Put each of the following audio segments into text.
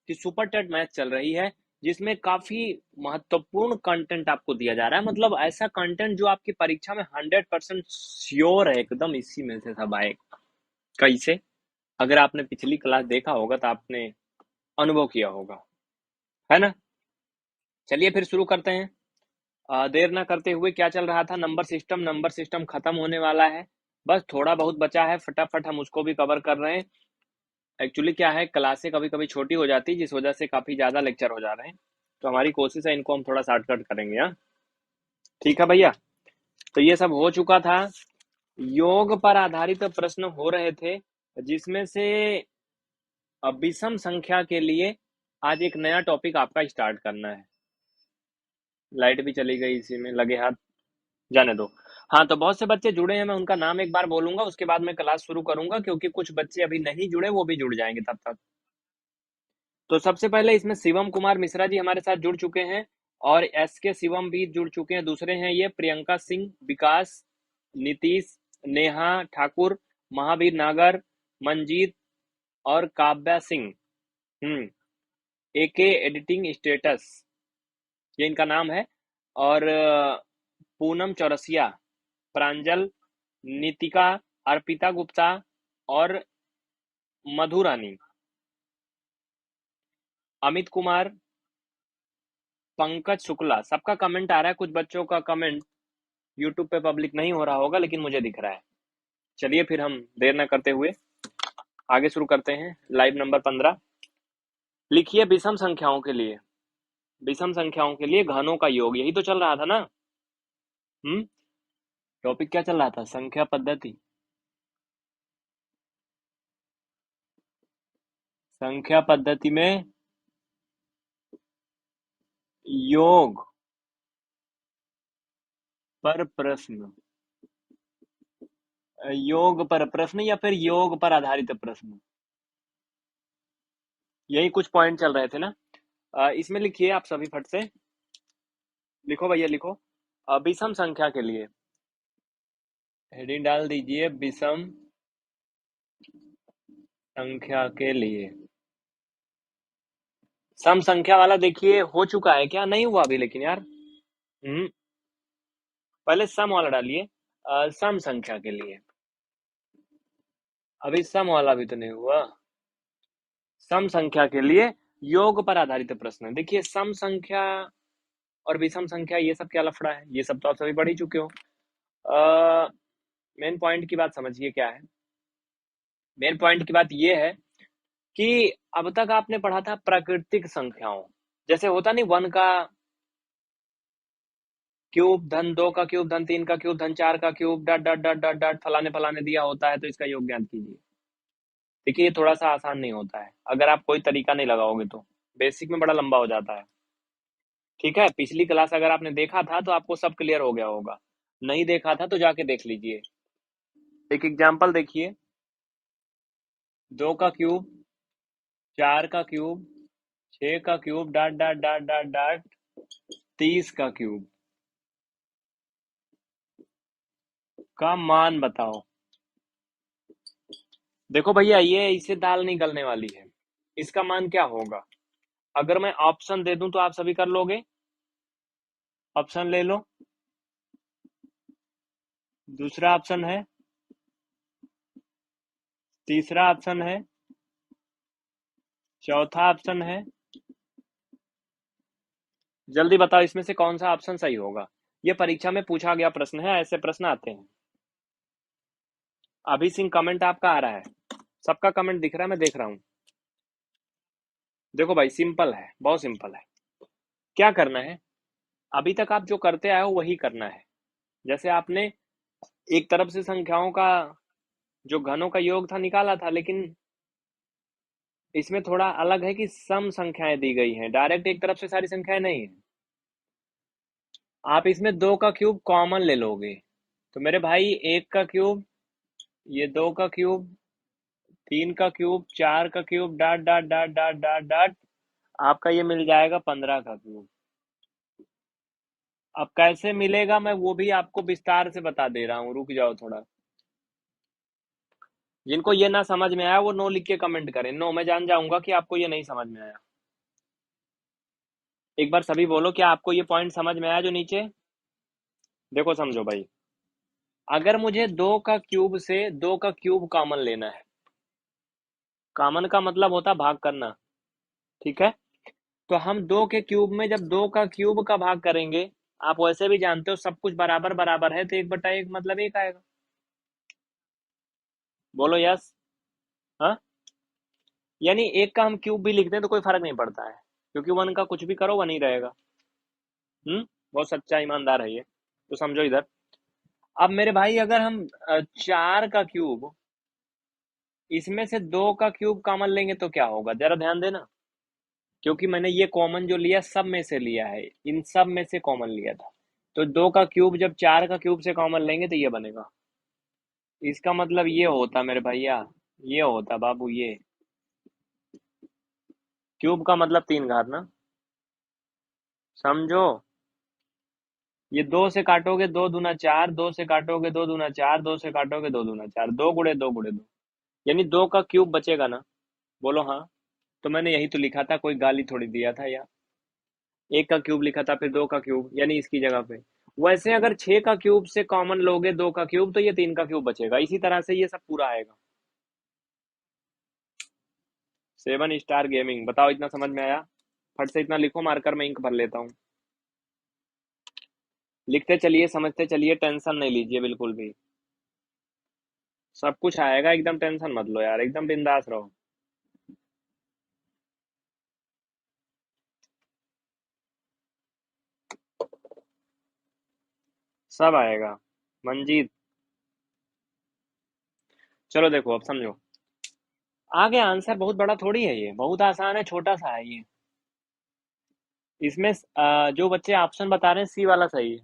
कि super TET math चल रही है, जिसमें काफी महत्वपूर्ण कंटेंट आपको दिया जा रहा है। मतलब ऐसा कंटेंट जो आपकी परीक्षा में 100% श्योर है, एकदम इसी में से सब आएगा। कैसे? अगर आपने पिछली क्लास देखा होगा तो आपने अनुभव किया होगा, है ना। चलिए फिर शुरू करते हैं। देर ना करते हुए, क्या चल रहा था? नंबर सिस्टम खत्म होने वाला है, बस थोड़ा बहुत बचा है, फटाफट हम उसको भी कवर कर रहे हैं। एक्चुअली क्या है, क्लासें कभी कभी छोटी हो जाती है, जिस वजह से काफी ज्यादा लेक्चर हो जा रहे हैं, तो हमारी कोशिश है इनको हम थोड़ा शॉर्टकट करेंगे। हाँ, ठीक है भैया। तो ये सब हो चुका था। योग पर आधारित प्रश्न हो रहे थे, जिसमें से विषम संख्या के लिए आज एक नया टॉपिक आपका स्टार्ट करना है। लाइट भी चली गई, इसी में लगे हाथ, जाने दो। हाँ, तो बहुत से बच्चे जुड़े हैं, मैं उनका नाम एक बार बोलूंगा, उसके बाद मैं क्लास शुरू करूंगा, क्योंकि कुछ बच्चे अभी नहीं जुड़े, वो भी जुड़ जाएंगे तब तक। तो सबसे पहले इसमें शिवम कुमार मिश्रा जी हमारे साथ जुड़ चुके हैं, और एस के शिवम भी जुड़ चुके हैं। दूसरे हैं ये प्रियंका सिंह, विकास, नीतीश, नेहा ठाकुर, महावीर नागर, मंजीत और काव्या सिंह। एके एडिटिंग स्टेटस, ये इनका नाम है। और पूनम चौरसिया, प्रांजल, नितिका, अर्पिता गुप्ता और मधु रानी, अमित कुमार, पंकज शुक्ला। सबका कमेंट आ रहा है, कुछ बच्चों का कमेंट यूट्यूब पे पब्लिक नहीं हो रहा होगा, लेकिन मुझे दिख रहा है। चलिए फिर हम देर न करते हुए आगे शुरू करते हैं। लाइव नंबर 15 लिखिए। विषम संख्याओं के लिए, विषम संख्याओं के लिए घनों का योग, यही तो चल रहा था ना। टॉपिक क्या चल रहा था? संख्या पद्धति। संख्या पद्धति में योग पर प्रश्न, योग पर प्रश्न या फिर योग पर आधारित प्रश्न, यही कुछ पॉइंट चल रहे थे ना। इसमें लिखिए आप सभी फट से, लिखो भैया लिखो। विषम संख्या के लिए हेडिंग डाल दीजिए, विषम संख्या के लिए। सम संख्या वाला देखिए हो चुका है क्या? नहीं हुआ अभी, लेकिन यार पहले सम वाला डालिए। सम संख्या के लिए अभी सम वाला भी तो नहीं हुआ। सम संख्या के लिए योग पर आधारित प्रश्न। देखिए, सम संख्या और विषम संख्या, ये सब क्या लफड़ा है? ये सब तो आप सभी पढ़ ही चुके हो। मेन पॉइंट की बात समझिए क्या है। मेन पॉइंट की बात ये है कि अब तक आपने पढ़ा था प्राकृतिक संख्याओं, जैसे होता नहीं 1 का क्यूब धन 2 का क्यूब धन 3 का क्यूब धन 4 का cube dot dot dot dot dot फलाने फलाने दिया होता है, तो इसका योग ज्ञात कीजिए। देखिए, ये थोड़ा सा आसान नहीं होता है अगर आप कोई तरीका नहीं लगाओगे तो। बेसिक में बड़ा लंबा हो जाता है। ठीक है, पिछली क्लास अगर आपने देखा था तो आपको सब क्लियर हो गया होगा, नहीं देखा था तो जाके देख लीजिए। एक एग्जाम्पल देखिए, 2 का क्यूब, 4 का क्यूब, 6 का cube dot dot dot dot dot 30 का क्यूब का मान बताओ। देखो भैया, ये इसे दाल नहीं गलने वाली है। इसका मान क्या होगा? अगर मैं ऑप्शन दे दूं तो आप सभी कर लोगे? ऑप्शन ले लो। दूसरा ऑप्शन है, तीसरा ऑप्शन है, चौथा ऑप्शन है। जल्दी बताओ इसमें से कौन सा ऑप्शन सही होगा। ये परीक्षा में पूछा गया प्रश्न है, ऐसे प्रश्न आते हैं। अभी सिंह कमेंट आपका आ रहा है, सबका कमेंट दिख रहा है, मैं देख रहा हूं। देखो भाई, सिंपल है, बहुत सिंपल है। क्या करना है? अभी तक आप जो करते आए हो वही करना है। जैसे आपने एक तरफ से संख्याओं का जो घनों का योग था निकाला था, लेकिन इसमें थोड़ा अलग है कि सम संख्याएं दी गई हैं, डायरेक्ट एक तरफ से सारी संख्याएं नहीं है। आप इसमें 2 का क्यूब कॉमन ले लोगे, तो मेरे भाई 1 का क्यूब, ये 2 का क्यूब, 3 का क्यूब, 4 का cube dot dot dot dot dot dot आपका ये मिल जाएगा 15 का क्यूब। अब कैसे मिलेगा मैं वो भी आपको विस्तार से बता दे रहा हूँ, रुक जाओ थोड़ा। जिनको ये ना समझ में आया वो नो लिख के कमेंट करें। नो, मैं जान जाऊंगा कि आपको ये नहीं समझ में आया। एक बार सभी बोलो, क्या आपको ये पॉइंट समझ में आया जो नीचे? देखो समझो भाई, अगर मुझे 2 का क्यूब से 2 का क्यूब कॉमन लेना है, कॉमन का मतलब होता है भाग करना, ठीक है? तो हम 2 के क्यूब में जब 2 का क्यूब का भाग करेंगे, आप वैसे भी जानते हो सब कुछ बराबर बराबर है, तो 1/1 मतलब 1 आएगा। बोलो यस। हाँ, यानी 1 का हम क्यूब भी लिखते हैं तो कोई फर्क नहीं पड़ता है, क्योंकि 1 का कुछ भी करो 1 ही रहेगा। बहुत सच्चा ईमानदार है ये। तो समझो इधर, अब मेरे भाई अगर हम 4 का क्यूब, इसमें से 2 का क्यूब कॉमन लेंगे तो क्या होगा, जरा ध्यान देना। क्योंकि मैंने ये कॉमन जो लिया सब में से लिया है, इन सब में से कॉमन लिया था। तो 2 का क्यूब जब 4 का क्यूब से कॉमन लेंगे तो ये बनेगा। इसका मतलब ये होता मेरे भैया, ये होता बाबू, ये क्यूब का मतलब 3 घात ना, समझो। ये 2 से काटोगे 2 दूना 4, 2 से काटोगे 2 दूना 4, 2 से काटोगे 2 दूना 4, 2 गुणे 2 गुणे 2, यानी 2 का क्यूब बचेगा ना। बोलो हाँ। तो मैंने यही तो लिखा था, कोई गाली थोड़ी दिया था यार। 1 का क्यूब लिखा था, फिर 2 का क्यूब, यानी इसकी जगह पे। वैसे अगर 6 का क्यूब से कॉमन लोगे 2 का क्यूब, तो ये 3 का क्यूब बचेगा, इसी तरह से ये सब पूरा आएगा। 7 स्टार गेमिंग, बताओ इतना समझ में आया? फट से इतना लिखो, मार्कर में इंक भर लेता हूँ। लिखते चलिए, समझते चलिए, टेंशन नहीं लीजिए बिल्कुल भी। सब कुछ आएगा, एकदम टेंशन मत लो यार, एकदम बिंदास रहो। सब आएगा मंजीत। चलो देखो अब समझो, आगे आंसर बहुत बड़ा थोड़ी है, ये बहुत आसान है, छोटा सा है ये। इसमें जो बच्चे ऑप्शन बता रहे हैं सी वाला सही है।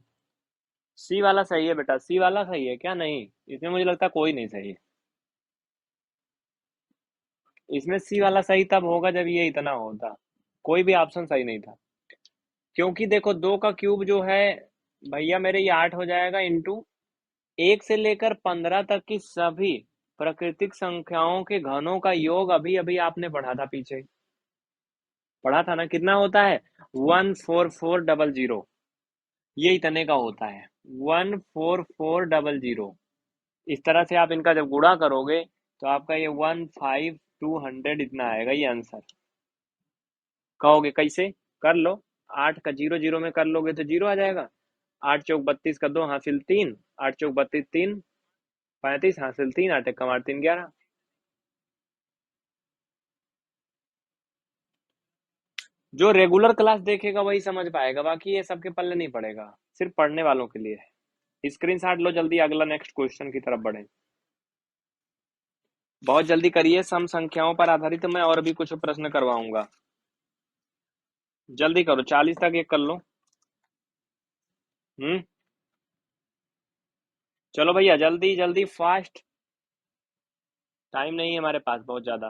सी वाला सही है बेटा, सी वाला सही है क्या? नहीं, इसमें मुझे लगता है कोई नहीं सही है। इसमें सी वाला सही तब होगा जब ये इतना होता, कोई भी ऑप्शन सही नहीं था। क्योंकि देखो 2 का क्यूब जो है भैया मेरे, ये 8 हो जाएगा, इंटू 1 से लेकर 15 तक की सभी प्राकृतिक संख्याओं के घनों का योग, अभी अभी आपने पढ़ा था पीछे, पढ़ा था ना, कितना होता है? 14400, ये इतने का होता है, 14400। इस तरह से आप इनका जब गुणा करोगे तो आपका ये 15200 इतना आएगा ये आंसर। कहोगे कैसे? कर लो, 8 का 0 0 में कर लोगे तो 0 आ जाएगा। 8 चौक 32 का 2 हासिल 3, 8 चौक 32 3, 35 हासिल 3, 8 एक कमार 3 11। जो रेगुलर क्लास देखेगा वही समझ पाएगा, बाकी ये सबके पल्ले नहीं पड़ेगा, सिर्फ पढ़ने वालों के लिए है। स्क्रीनशॉट लो जल्दी, अगला नेक्स्ट क्वेश्चन की तरफ बढ़े। बहुत जल्दी करिए, सम संख्याओं पर आधारित मैं और भी कुछ प्रश्न करवाऊंगा। जल्दी करो, 40 तक एक कर लो। हम्म, चलो भैया जल्दी जल्दी फास्ट, टाइम नहीं है हमारे पास बहुत ज्यादा।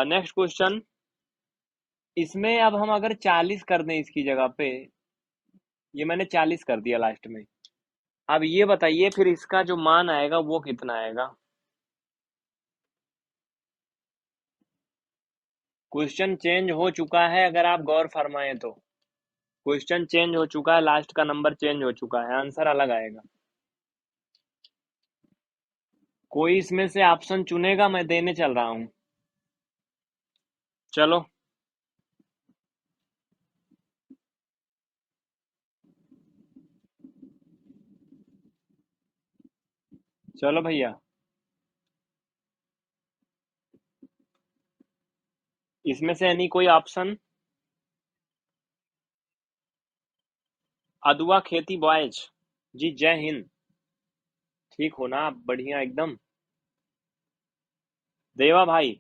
नेक्स्ट क्वेश्चन, इसमें अब हम अगर 40 कर दें इसकी जगह पे, ये मैंने 40 कर दिया लास्ट में। अब ये बताइए फिर इसका जो मान आएगा वो कितना आएगा? क्वेश्चन चेंज हो चुका है, अगर आप गौर फरमाएं तो क्वेश्चन चेंज हो चुका है, लास्ट का नंबर चेंज हो चुका है, आंसर अलग आएगा। कोई इसमें से ऑप्शन चुनेगा, मैं देने चल रहा हूं। चलो, चलो भैया, इसमें से यानी कोई ऑप्शन? अदुआ खेती बॉयज, जी जय हिंद। ठीक हो ना आप? बढ़िया एकदम। देवा भाई,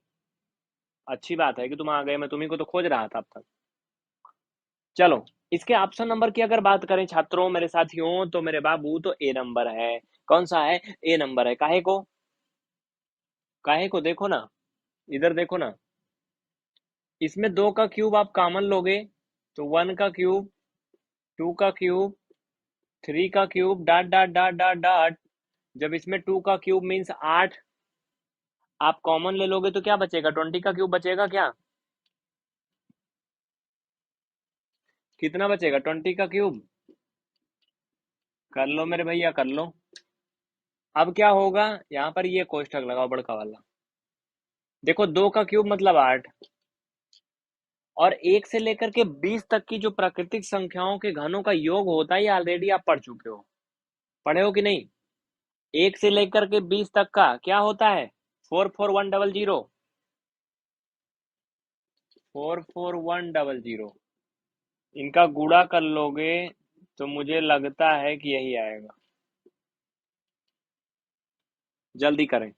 अच्छी बात है कि तुम आ गए, मैं तुम्ही को तो खोज रहा था अब तक। चलो, इसके ऑप्शन नंबर की अगर बात करें छात्रों, मेरे साथियों, तो मेरे बाबू तो ए नंबर है। कौन सा है? ए नंबर है। काहे को? काहे को देखो ना, इधर देखो ना, इसमें 2 का क्यूब आप कॉमन लोगे तो 1 का क्यूब, 2 का क्यूब, 3 का cube, dot dot dot dot dot. जब इसमें 2 का क्यूब मीन्स 8 आप कॉमन ले लोगे तो क्या बचेगा? 20 का क्यूब बचेगा क्या? कितना बचेगा? 20 का क्यूब। कर लो मेरे भैया, कर लो। अब क्या होगा, यहाँ पर ये कोष्ठक लगाओ बड़का वाला। देखो 2 का क्यूब मतलब 8, और 1 से लेकर के 20 तक की जो प्राकृतिक संख्याओं के घनों का योग होता है, ये ऑलरेडी आप पढ़ चुके हो। पढ़े हो कि नहीं? 1 से लेकर के 20 तक का क्या होता है? 44100। 44100, इनका गुणा कर लोगे तो मुझे लगता है कि यही आएगा। जल्दी करें।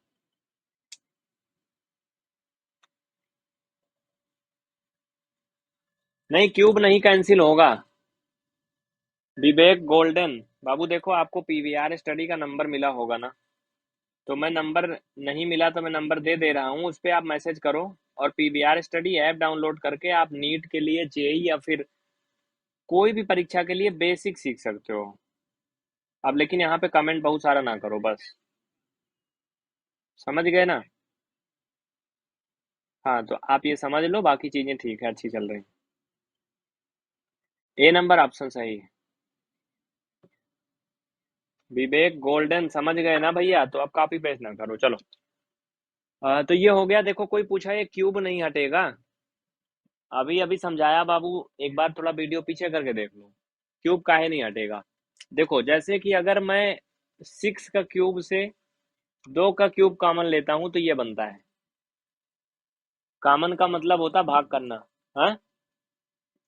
नहीं, क्यूब नहीं कैंसिल होगा। विवेक गोल्डन बाबू, देखो आपको पीवीआर स्टडी का नंबर मिला होगा ना? तो मैं नंबर, नहीं मिला तो मैं नंबर दे दे रहा हूँ, उस पर आप मैसेज करो। और पीवीआर स्टडी ऐप डाउनलोड करके आप नीट के लिए, जेई या फिर कोई भी परीक्षा के लिए बेसिक सीख सकते हो। अब लेकिन यहाँ पे कमेंट बहुत सारा ना करो बस। समझ गए ना? हाँ, तो आप ये समझ लो, बाकी चीजें ठीक है, अच्छी चल रही। ए नंबर ऑप्शन सही है। विवेक गोल्डन समझ गए ना भैया? तो अब कॉपी पेस्ट ना करो, चलो। तो ये हो गया। देखो कोई पूछा ये क्यूब नहीं हटेगा, अभी अभी समझाया बाबू। एक बार थोड़ा वीडियो पीछे करके देख लो, क्यूब काहे नहीं हटेगा। देखो जैसे कि अगर मैं 6 का क्यूब से 2 का क्यूब कॉमन लेता हूं तो ये बनता है। कॉमन का मतलब होता भाग करना। हाँ,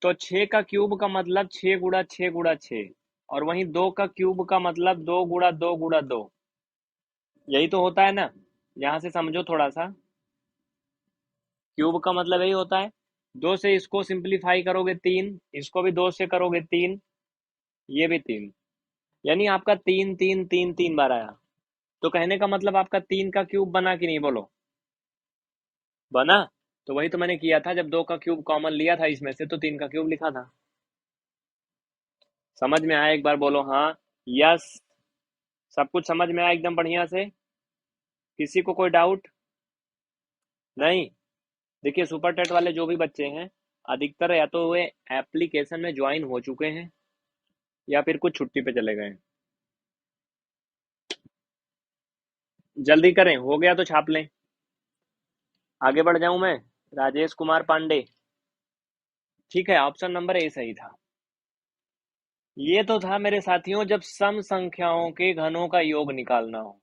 तो 6 का क्यूब का मतलब 6 गुड़ा 6 गुड़ा 6, और वहीं 2 का क्यूब का मतलब 2 गुड़ा 2 गुड़ा 2। यही तो होता है ना? यहां से समझो थोड़ा सा। क्यूब का मतलब यही होता है। 2 से इसको सिंप्लीफाई करोगे 3, इसको भी 2 से करोगे 3, ये भी 3। यानी आपका 3 3 3 3 बार आया। तो कहने का मतलब आपका 3 का क्यूब बना कि नहीं, बोलो? बना। तो वही तो मैंने किया था, जब 2 का क्यूब कॉमन लिया था इसमें से तो 3 का क्यूब लिखा था। समझ में आया? एक बार बोलो हाँ। यस। सब कुछ समझ में आया एकदम बढ़िया से? किसी को कोई डाउट? नहीं। देखिए सुपर टेट वाले जो भी बच्चे हैं, अधिकतर या तो वे एप्लीकेशन में ज्वाइन हो चुके हैं या फिर कुछ छुट्टी पे चले गए हैं। जल्दी करें, हो गया तो छाप लें। आगे बढ़ जाऊं मैं? राजेश कुमार पांडे। ठीक है, ऑप्शन नंबर ए सही था। ये तो था मेरे साथियों जब सम संख्याओं के घनों का योग निकालना हो।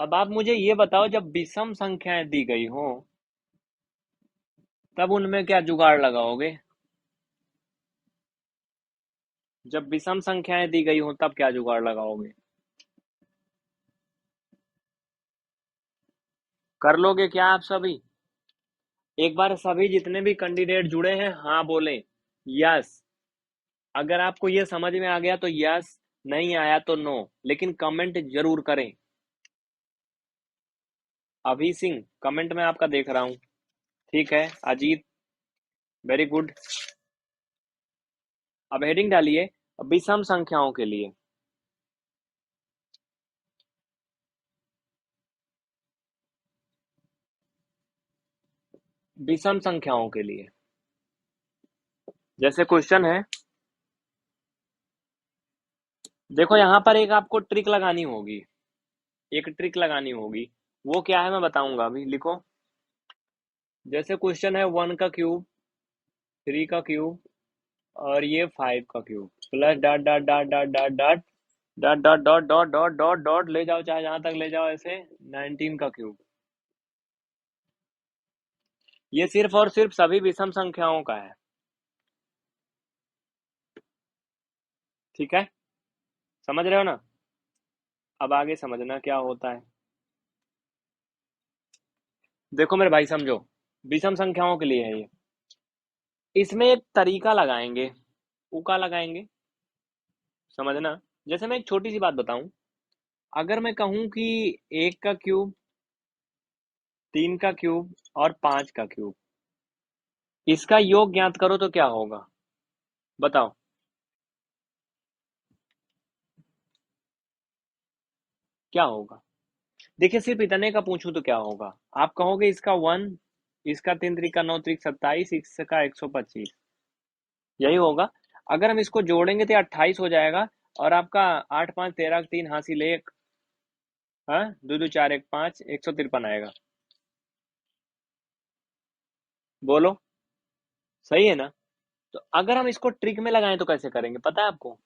अब आप मुझे ये बताओ, जब विषम संख्याएं दी गई हो तब उनमें क्या जुगाड़ लगाओगे? जब विषम संख्याएं दी गई हो तब क्या जुगाड़ लगाओगे? कर लोगे क्या आप सभी? एक बार सभी जितने भी कैंडिडेट जुड़े हैं हाँ बोलें। यस। अगर आपको ये समझ में आ गया तो यस, नहीं आया तो नो, लेकिन कमेंट जरूर करें। अभी सिंह कमेंट में आपका देख रहा हूं। ठीक है अजीत, वेरी गुड। अब हेडिंग डालिए विषम संख्याओं के लिए। विषम संख्याओं के लिए जैसे क्वेश्चन है, देखो यहाँ पर एक आपको ट्रिक लगानी होगी। एक ट्रिक लगानी होगी, वो क्या है मैं बताऊंगा, अभी लिखो। जैसे क्वेश्चन है 1 का क्यूब, 3 का क्यूब, और ये 5 का cube, plus dot dot dot dot dot dot dot dot dot dot dot dot dot ले जाओ, चाहे जहां तक ले जाओ, ऐसे 19 का क्यूब। ये सिर्फ और सिर्फ सभी विषम संख्याओं का है। ठीक है, समझ रहे हो ना? अब आगे समझना क्या होता है। देखो मेरे भाई समझो, विषम संख्याओं के लिए है ये। इसमें एक तरीका लगाएंगे, उका लगाएंगे। समझना। जैसे मैं एक छोटी सी बात बताऊं, अगर मैं कहूं कि 1 का क्यूब, 3 का क्यूब और 5 का क्यूब, इसका योग ज्ञात करो तो क्या होगा? बताओ। क्या होगा? देखिए सिर्फ इतने का पूछूं तो क्या होगा? आप कहोगे इसका 1, इसका 3 त्रिक का 9 त्रिक 27, इसका 125, यही होगा। अगर हम इसको जोड़ेंगे तो 28 हो जाएगा। और आपका 8 5 13 3 हासिल 1, हाँ 2 2 4 1 5, 153 आएगा। बोलो सही है ना? तो अगर हम इसको ट्रिक में लगाएं तो कैसे करेंगे पता है आपको?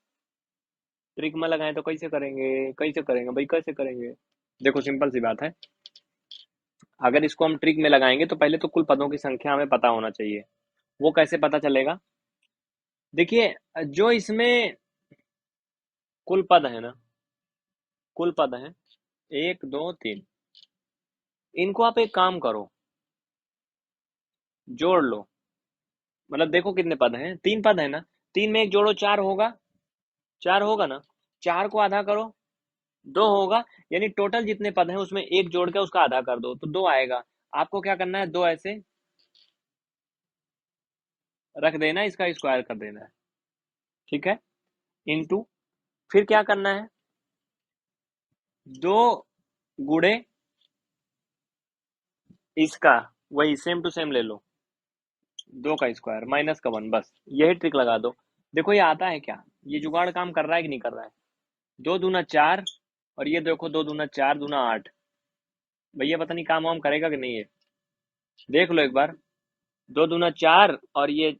ट्रिक में लगाएं तो कैसे करेंगे? कैसे करेंगे भाई, कैसे करेंगे? देखो सिंपल सी बात है। अगर इसको हम ट्रिक में लगाएंगे तो पहले तो कुल पदों की संख्या हमें पता होना चाहिए। वो कैसे पता चलेगा? देखिए, जो इसमें कुल पद है ना, कुल पद है 1 2 3, इनको आप एक काम करो, जोड़ लो। मतलब देखो कितने पद हैं, 3 पद है ना, 3 में एक जोड़ो 4 होगा, 4 होगा ना, 4 को आधा करो 2 होगा। यानी टोटल जितने पद हैं उसमें एक जोड़ के उसका आधा कर दो तो 2 आएगा। आपको क्या करना है, 2 ऐसे रख देना, इसका स्क्वायर कर देना है, ठीक है, इनटू, फिर क्या करना है, 2 गुणे इसका, वही सेम टू सेम ले लो, 2 का स्क्वायर माइनस का 1, बस यही ट्रिक लगा दो। देखो ये आता है क्या, ये जुगाड़ काम कर रहा है कि नहीं कर रहा है? 2 दूना 4, और ये देखो 2 दूना 4 दूना 8। भैया पता नहीं काम वाम करेगा कि नहीं है, देख लो एक बार। 2 दूना 4 और ये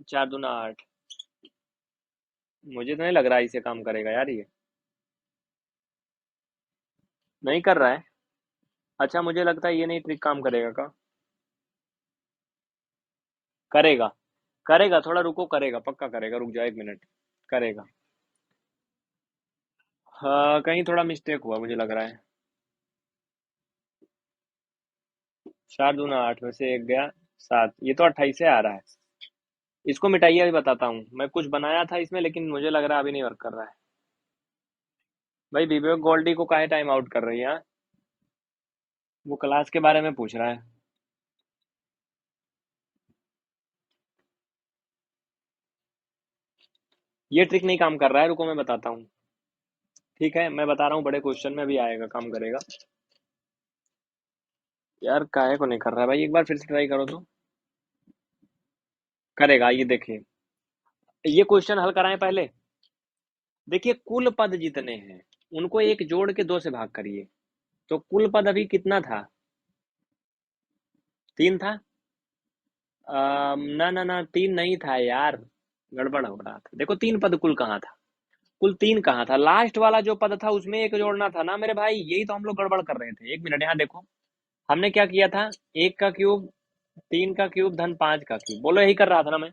4 दूना 8। मुझे तो नहीं लग रहा है इसे काम करेगा यार ये, नहीं कर रहा है। अच्छा मुझे लगता है ये नहीं ट्रिक काम करेगा का, करेगा, करेगा, थोड़ा रुको, करेगा पक्का करेगा, रुक जाओ 1 मिनट, करेगा। हाँ कहीं थोड़ा मिस्टेक हुआ मुझे लग रहा है। 4 दूना 8 में से एक गया 7, ये तो 28 से आ रहा है। इसको मिटाइए, अभी बताता हूँ। मैं कुछ बनाया था इसमें लेकिन मुझे लग रहा है अभी नहीं वर्क कर रहा है। भाई विवेक गोल्डी को काहे टाइम आउट कर रही है, हाँ? वो क्लास के बारे में पूछ रहा है। ये ट्रिक नहीं काम कर रहा है, रुको मैं बताता हूँ। ठीक है मैं बता रहा हूँ, बड़े क्वेश्चन में भी आएगा, काम करेगा। यार काहे को नहीं कर रहा है भाई, एक बार फिर से ट्राई करो तो करेगा। ये देखिए, ये क्वेश्चन हल कराएं पहले। देखिए कुल पद जितने हैं उनको एक जोड़ के 2 से भाग करिए, तो कुल पद अभी कितना था, 3 था। ना ना ना 3 नहीं था यार, गड़बड़ हो रहा था। देखो 3 पद कुल कहाँ था, कुल 3 कहाँ था, लास्ट वाला जो पद था उसमें एक जोड़ना था ना मेरे भाई, यही तो हम लोग गड़बड़ कर रहे थे। 1 मिनट यहाँ देखो, हमने क्या किया था, 1 का क्यूब, 3 का क्यूब धन 5 का क्यूब, बोलो यही कर रहा था ना मैं,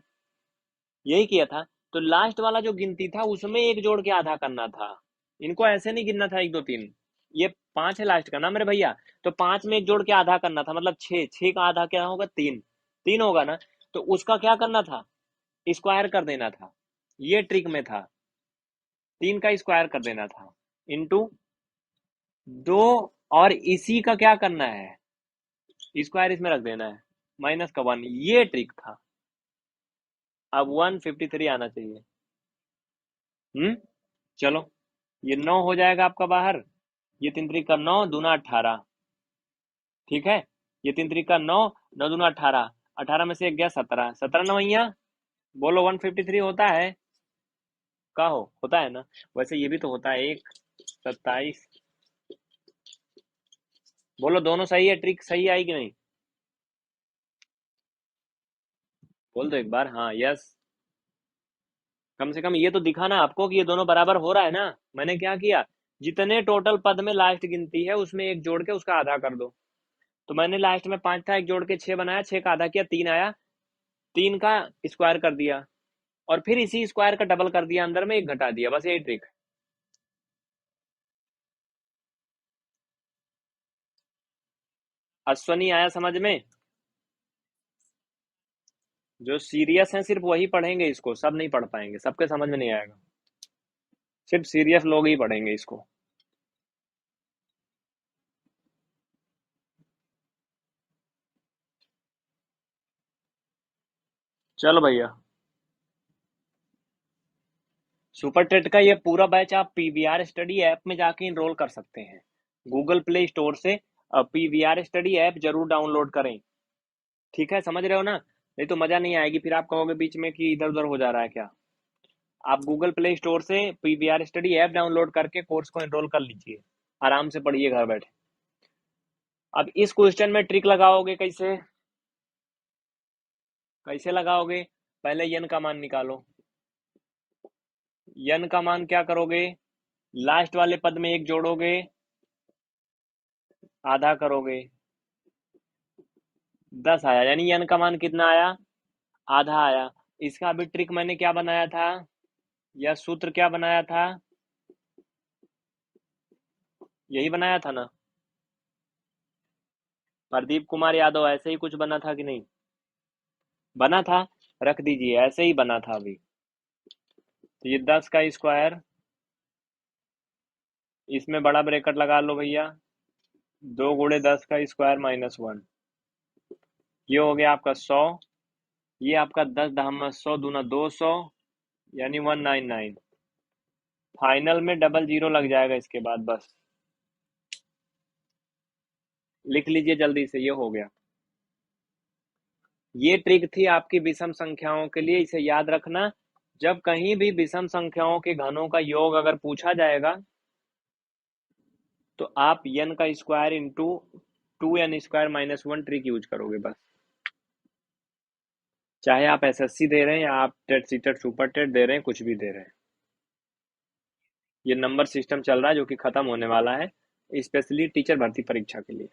यही किया था। तो लास्ट वाला जो गिनती था उसमें एक जोड़ के आधा करना था, इनको ऐसे नहीं गिनना था 1 2 3। ये 5 है लास्ट का ना मेरे भैया, तो 5 में एक जोड़ के आधा करना था, मतलब 6, 6 का आधा क्या होगा, 3, 3 होगा ना। तो उसका क्या करना था, स्क्वायर कर देना था, ये ट्रिक में था, 3 का स्क्वायर कर देना था, इंटू 2, और इसी का क्या करना है, स्क्वायर इसमें रख देना है, माइनस का 1, ये ट्रिक था। अब 153 आना चाहिए। चलो, ये 9 हो जाएगा आपका बाहर, ये 3 त्रिक का 9 दूना 18, ठीक है, ये 3 त्रिक का 9, 9 दूना 18, 18 में से एक गया 17, 17 नवैया, बोलो 153 होता है, का होता है ना? वैसे ये भी तो होता है, 1 27, बोलो दोनों सही है, ट्रिक सही आई कि नहीं? बोल दो एक बार हाँ यस। कम से कम ये तो दिखा ना आपको कि ये दोनों बराबर हो रहा है ना। मैंने क्या किया, जितने टोटल पद में लास्ट गिनती है उसमें एक जोड़ के उसका आधा कर दो। तो मैंने लास्ट में 5 था, एक जोड़ के 6 बनाया, 6 का आधा किया 3 आया, 3 का स्क्वायर कर दिया, और फिर इसी स्क्वायर का डबल कर दिया, अंदर में एक घटा दिया, बस यही ट्रिक। अश्वनी आया समझ में? जो सीरियस हैं सिर्फ वही पढ़ेंगे इसको, सब नहीं पढ़ पाएंगे, सबके समझ में नहीं आएगा, सिर्फ सीरियस लोग ही पढ़ेंगे इसको। चलो भैया, सुपर टेट का ये पूरा बैच आप पीवीआर स्टडी ऐप में जाके इनरोल कर सकते हैं, गूगल प्ले स्टोर से पीवीआर स्टडी ऐप जरूर डाउनलोड करें। ठीक है, समझ रहे हो ना? नहीं तो मजा नहीं आएगी, फिर आप कहोगे बीच में कि इधर उधर हो जा रहा है क्या। आप गूगल प्ले स्टोर से पीवीआर स्टडी ऐप डाउनलोड करके कोर्स को एनरोल कर लीजिए, आराम से पढ़िए घर बैठे। अब इस क्वेश्चन में ट्रिक लगाओगे कैसे? कैसे लगाओगे? पहले यन का मान निकालो। यन का मान क्या करोगे? लास्ट वाले पद में एक जोड़ोगे, आधा करोगे, 10 आया, यानी यन का मान कितना आया? आधा आया। इसका अभी ट्रिक मैंने क्या बनाया था, या सूत्र क्या बनाया था? यही बनाया था ना, प्रदीप कुमार यादव, ऐसे ही कुछ बना था कि नहीं? बना था। रख दीजिए, ऐसे ही बना था अभी। तो ये 10 का स्क्वायर, इसमें बड़ा ब्रैकेट लगा लो भैया, 2 × 10 का स्क्वायर -1, ये हो गया आपका 100। ये आपका 10 × 100 × 2 = 200, यानी 199। फाइनल में डबल जीरो लग जाएगा इसके बाद, बस लिख लीजिए जल्दी से, ये हो गया। ये ट्रिक थी आपकी विषम संख्याओं के लिए, इसे याद रखना। जब कहीं भी विषम संख्याओं के घनों का योग अगर पूछा जाएगा, तो आप n का square into 2n² - 1 trick use करोगे बस। चाहे आप एसएससी दे रहे हैं या आप टेट सीटेट सुपर टेट दे रहे हैं, कुछ भी दे रहे हैं, ये नंबर सिस्टम चल रहा है जो कि खत्म होने वाला है, स्पेशली टीचर भर्ती परीक्षा के लिए।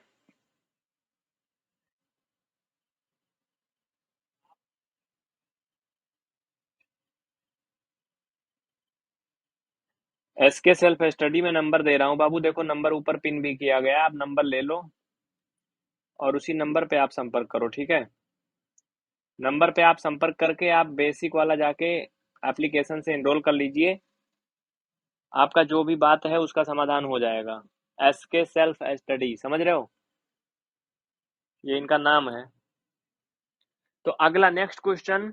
एसके सेल्फ स्टडी में नंबर दे रहा हूँ बाबू, देखो नंबर ऊपर पिन भी किया गया है, आप नंबर ले लो और उसी नंबर पे आप संपर्क करो, ठीक है? नंबर पे आप संपर्क करके आप बेसिक वाला जाके एप्लीकेशन से एनरोल कर लीजिए, आपका जो भी बात है उसका समाधान हो जाएगा। एसके सेल्फ स्टडी, समझ रहे हो? ये इनका नाम है। तो अगला नेक्स्ट क्वेश्चन,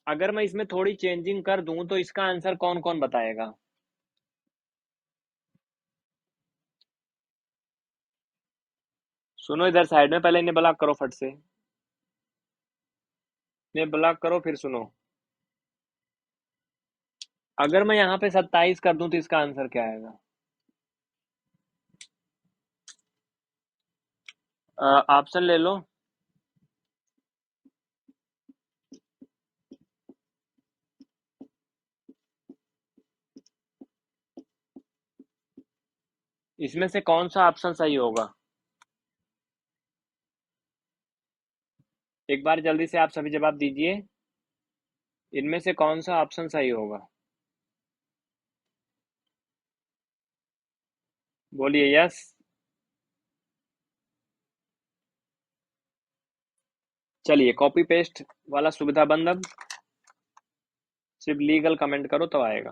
अगर मैं इसमें थोड़ी चेंजिंग कर दूं तो इसका आंसर कौन कौन बताएगा? सुनो इधर साइड में, पहले इन्हें ब्लॉक करो फट से, इन्हें ब्लॉक करो फिर सुनो। अगर मैं यहाँ पे 27 कर दूं तो इसका आंसर क्या आएगा? ऑप्शन ले लो। इसमें से कौन सा ऑप्शन सही होगा? एक बार जल्दी से आप सभी जवाब दीजिए, इनमें से कौन सा ऑप्शन सही होगा? बोलिए यस। चलिए कॉपी पेस्ट वाला सुविधा बंद, अब सिर्फ लीगल कमेंट करो तो आएगा।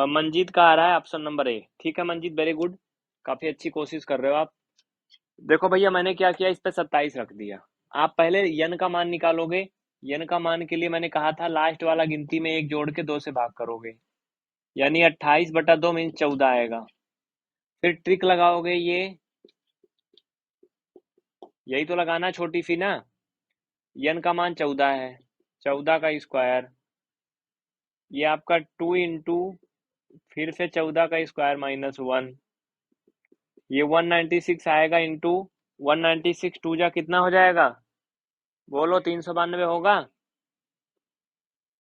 मंजीत का आ रहा है ऑप्शन नंबर ए, ठीक है मंजीत, वेरी गुड, काफी अच्छी कोशिश कर रहे हो आप। देखो भैया मैंने क्या किया, इस पे 27 रख दिया। आप पहले यन का मान निकालोगे, यन का मान के लिए मैंने कहा था लास्ट वाला गिनती में एक जोड़ के 2 से भाग करोगे, यानी 28/2 मीन 14 आएगा। फिर ट्रिक लगाओगे, ये यही तो लगाना छोटी सी ना। यन का मान 14 है, 14 का स्क्वायर, ये आपका 2 इंटू फिर से 14 का स्क्वायर -1, ये 196 आएगा इंटू 196, 2 जा कितना हो जाएगा? बोलो 392 होगा?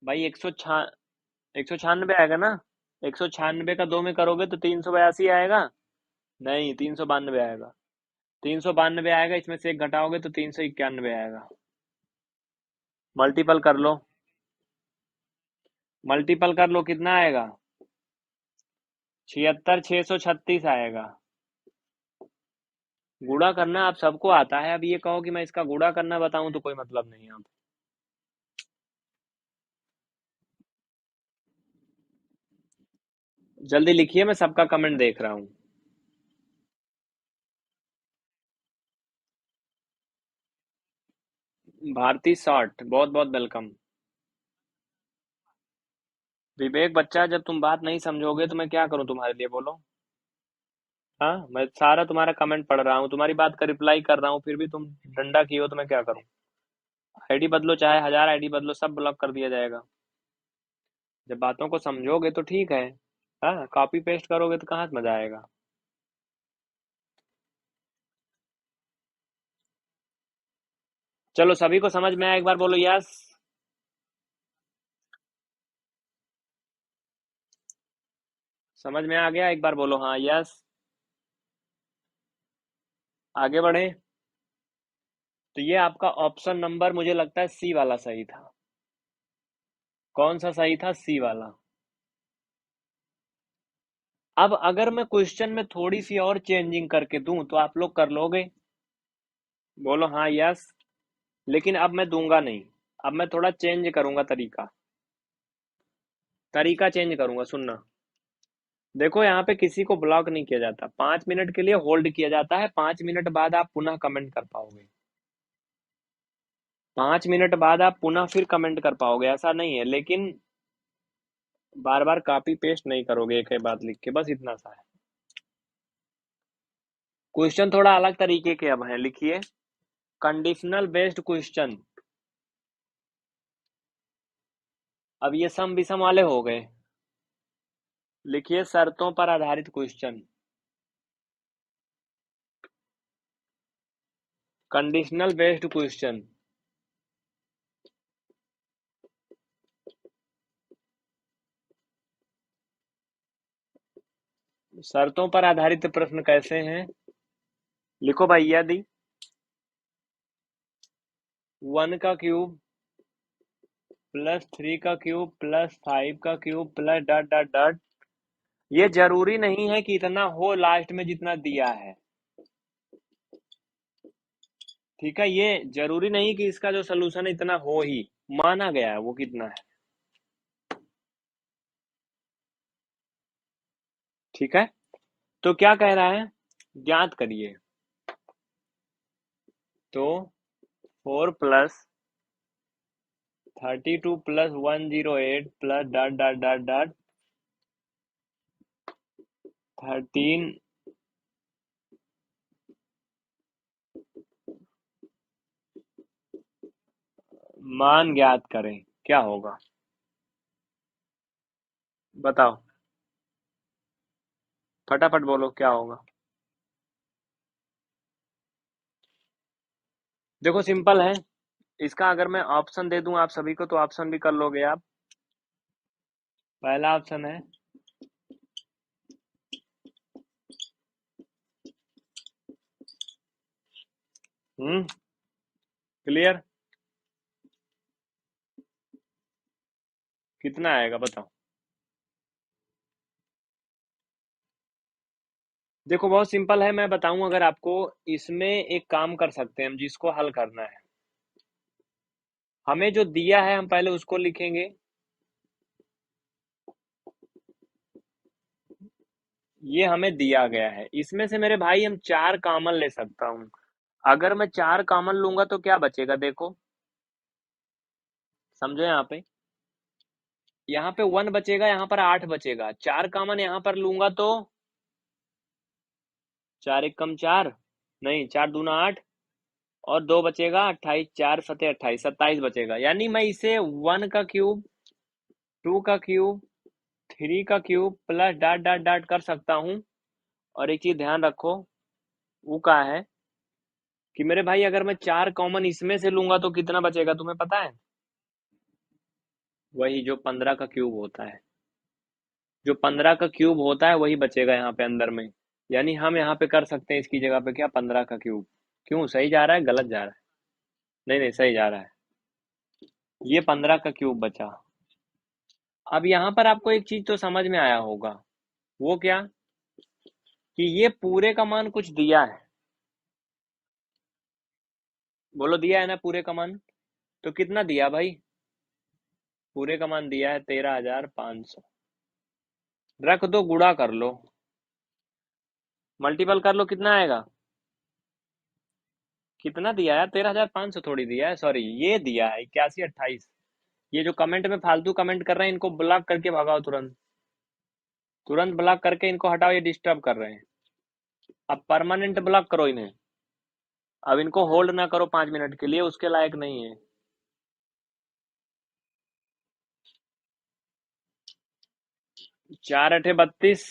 भाई 196 आएगा ना? 196 का 2 में करोगे तो 382 आएगा? नहीं, 392 आएगा। 392 आएगा, इसमें से एक घटाओगे तो 391 आएगा। मल्टीपल कर लो, मल्टीपल कर लो, कितना आएगा? 76,636 आएगा। गुणा करना आप सबको आता है, अब ये कहो कि मैं इसका गुणा करना बताऊं तो कोई मतलब नहीं। आप जल्दी लिखिए, मैं सबका कमेंट देख रहा हूँ। भारती शॉर्ट, बहुत बहुत वेलकम। विवेक बच्चा, जब तुम बात नहीं समझोगे तो मैं क्या करूं तुम्हारे लिए, बोलो। हाँ, मैं सारा तुम्हारा कमेंट पढ़ रहा हूँ, तुम्हारी बात का रिप्लाई कर रहा हूँ, फिर भी तुम डंडा की हो तो मैं क्या करूँ? आईडी बदलो, चाहे 1000 आईडी बदलो, सब ब्लॉक कर दिया जाएगा। जब बातों को समझोगे तो ठीक है। हाँ, कॉपी पेस्ट करोगे तो कहाँ से मजा आएगा? चलो, सभी को समझ में आया? एक बार बोलो यस। समझ में आ गया? एक बार बोलो हाँ यस। आगे बढ़े। तो ये आपका ऑप्शन नंबर मुझे लगता है सी वाला सही था। कौन सा सही था? सी वाला। अब अगर मैं क्वेश्चन में थोड़ी सी और चेंजिंग करके दूं तो आप लोग कर लोगे? बोलो हाँ यस। लेकिन अब मैं दूंगा नहीं। अब मैं थोड़ा चेंज करूंगा तरीका। तरीका चेंज करूंगा, सुनना। देखो, यहाँ पे किसी को ब्लॉक नहीं किया जाता, 5 मिनट के लिए होल्ड किया जाता है, 5 मिनट बाद आप पुनः कमेंट कर पाओगे। 5 मिनट बाद आप पुनः फिर कमेंट कर पाओगे, ऐसा नहीं है। लेकिन बार बार कॉपी पेस्ट नहीं करोगे एक ही बात लिख के, बस इतना सा है। क्वेश्चन थोड़ा अलग तरीके के अब हैं, लिखिए। Conditional based question. अब ये सम विषम वाले हो गए। लिखिए शर्तों पर आधारित क्वेश्चन। Conditional based question. शर्तों पर आधारित प्रश्न कैसे हैं? लिखो भाई, यदि 1 का क्यूब +3 का क्यूब +5 का cube plus dot dot dot, ये जरूरी नहीं है कि इतना हो लास्ट में जितना दिया है। ठीक है, ये जरूरी नहीं कि इसका जो सोल्यूशन इतना हो ही, माना गया है वो कितना है। ठीक है, तो क्या कह रहा है? ज्ञात करिए। तो 4 + 32 + 108 plus dot dot dot dot 13। मान ज्ञात करें, क्या होगा? बताओ, फटाफट बोलो क्या होगा। देखो, सिंपल है। इसका अगर मैं ऑप्शन दे दूं आप सभी को तो ऑप्शन भी कर लोगे आप। पहला ऑप्शन है क्लियर? कितना आएगा बताओ? देखो, बहुत सिंपल है, मैं बताऊं अगर आपको। इसमें एक काम कर सकते हैं हम, जिसको हल करना है। हमें जो दिया है हम पहले उसको लिखेंगे। ये हमें दिया गया है, इसमें से मेरे भाई हम 4 कॉमन ले सकता हूँ। अगर मैं 4 कॉमन लूंगा तो क्या बचेगा? देखो, समझो। यहाँ पे 1 बचेगा, यहाँ पर 8 बचेगा। 4 कॉमन यहाँ पर लूंगा तो 4 × 1 = 4, नहीं, 4 × 2 = 8, और 2 बचेगा 28, 4 × 7 = 28, 27 बचेगा। यानी मैं इसे 1 का क्यूब, 2 का क्यूब, 3 का cube plus dot dot dot कर सकता हूँ। और एक चीज ध्यान रखो, वो क्या है कि मेरे भाई अगर मैं 4 कॉमन इसमें से लूंगा तो कितना बचेगा तुम्हें पता है? वही जो 15 का क्यूब होता है। जो 15 का क्यूब होता है वही बचेगा यहाँ पे अंदर में। यानी हम यहाँ पे कर सकते हैं इसकी जगह पे क्या, 15 का क्यूब। क्यों, सही जा रहा है गलत जा रहा है? नहीं नहीं, सही जा रहा है। ये 15 का क्यूब बचा। अब यहाँ पर आपको एक चीज तो समझ में आया होगा। वो क्या? कि ये पूरे का मान कुछ दिया है। बोलो, दिया है ना पूरे का मान? तो कितना दिया भाई? पूरे का मान दिया है 13,500। रख दो, गुणा कर लो, मल्टीपल कर लो, कितना आएगा? कितना दिया है? 13,500 थोड़ी दिया है, सॉरी, ये दिया है 8128। ये जो कमेंट में फालतू कमेंट कर रहे हैं इनको ब्लॉक करके भगाओ तुरंत। तुरंत ब्लॉक करके इनको हटाओ, ये डिस्टर्ब कर रहे हैं। अब परमानेंट ब्लॉक करो इन्हें। अब इनको होल्ड ना करो 5 मिनट के लिए, उसके लायक नहीं है। 4 8 32,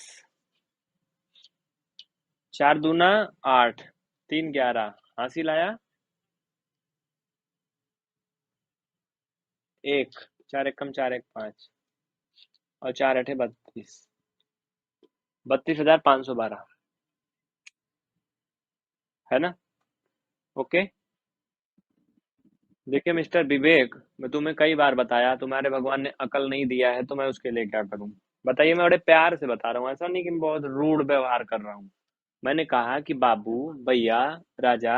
4 दूना 8, 3 11, हासिल आया 1, 4 1 कम 4 1 5, और 4 8 32, 32,512, है ना? ओके। देखिए मिस्टर विवेक, मैं तुम्हें कई बार बताया, तुम्हारे भगवान ने अकल नहीं दिया है, तो मैं उसके लिए क्या करूं? बताइए। मैं बड़े प्यार से बता रहा हूँ, ऐसा नहीं कि मैं बहुत रूड व्यवहार कर रहा हूँ। मैंने कहा कि बाबू, भैया, राजा,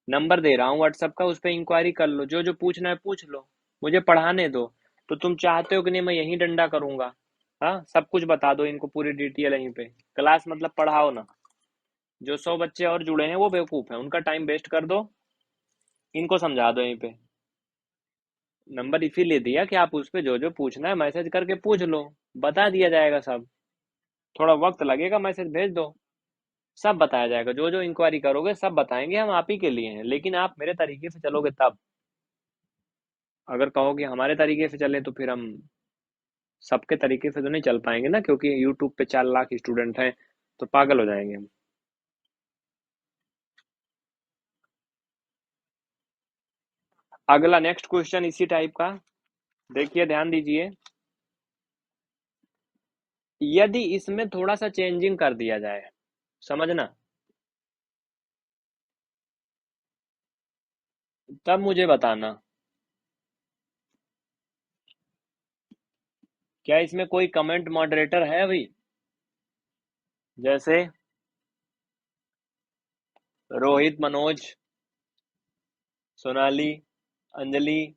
नंबर दे रहा हूँ व्हाट्सएप का, उस पर इंक्वायरी कर लो, जो जो पूछना है पूछ लो, मुझे पढ़ाने दो। तो तुम चाहते हो कि नहीं मैं यहीं डंडा करूंगा? हाँ, सब कुछ बता दो इनको, पूरी डिटेल यहीं पे। क्लास मतलब पढ़ाओ ना। जो 100 बच्चे और जुड़े हैं वो बेवकूफ हैं, उनका टाइम वेस्ट कर दो, इनको समझा दो यहीं पे। नंबर इसीलिए दिया कि आप उस पे जो जो पूछना है मैसेज करके पूछ लो, बता दिया जाएगा सब। थोड़ा वक्त लगेगा, मैसेज भेज दो, सब बताया जाएगा। जो जो इंक्वायरी करोगे सब बताएंगे, हम आप ही के लिए हैं, लेकिन आप मेरे तरीके से चलोगे तब। अगर कहो कि हमारे तरीके से चले, तो फिर हम सबके तरीके से तो नहीं चल पाएंगे ना, क्योंकि यूट्यूब पे 4 लाख स्टूडेंट हैं, तो पागल हो जाएंगे हम। अगला नेक्स्ट क्वेश्चन इसी टाइप का, देखिए ध्यान दीजिए। यदि इसमें थोड़ा सा चेंजिंग कर दिया जाए, समझना, तब मुझे बताना। क्या इसमें कोई कमेंट मॉडरेटर है अभी? जैसे रोहित, मनोज, सोनाली, अंजलि,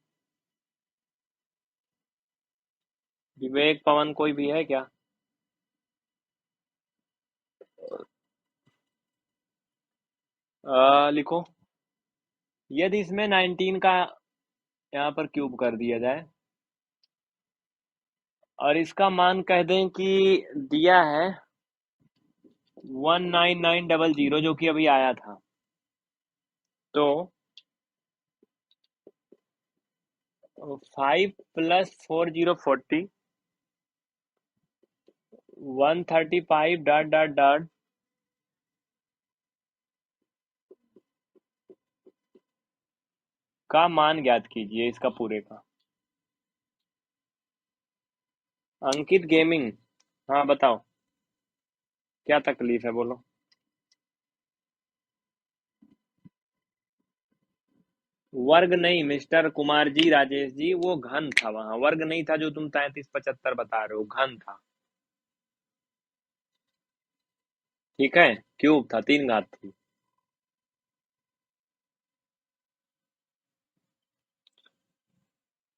विवेक, पवन, कोई भी है क्या? लिखो। यदि इसमें 19 का यहाँ पर क्यूब कर दिया जाए, और इसका मान कह दें कि दिया है 19900, जो कि अभी आया था, तो 5 + 4040, 135 डॉट डॉट डॉट का मान ज्ञात कीजिए इसका पूरे का। अंकित गेमिंग, हाँ बताओ, क्या तकलीफ है बोलो। वर्ग नहीं मिस्टर कुमार जी, राजेश जी, वो घन था, वहां वर्ग नहीं था जो तुम 33 75 बता रहे हो, घन था। ठीक है, क्यूब था, 3 घात थी।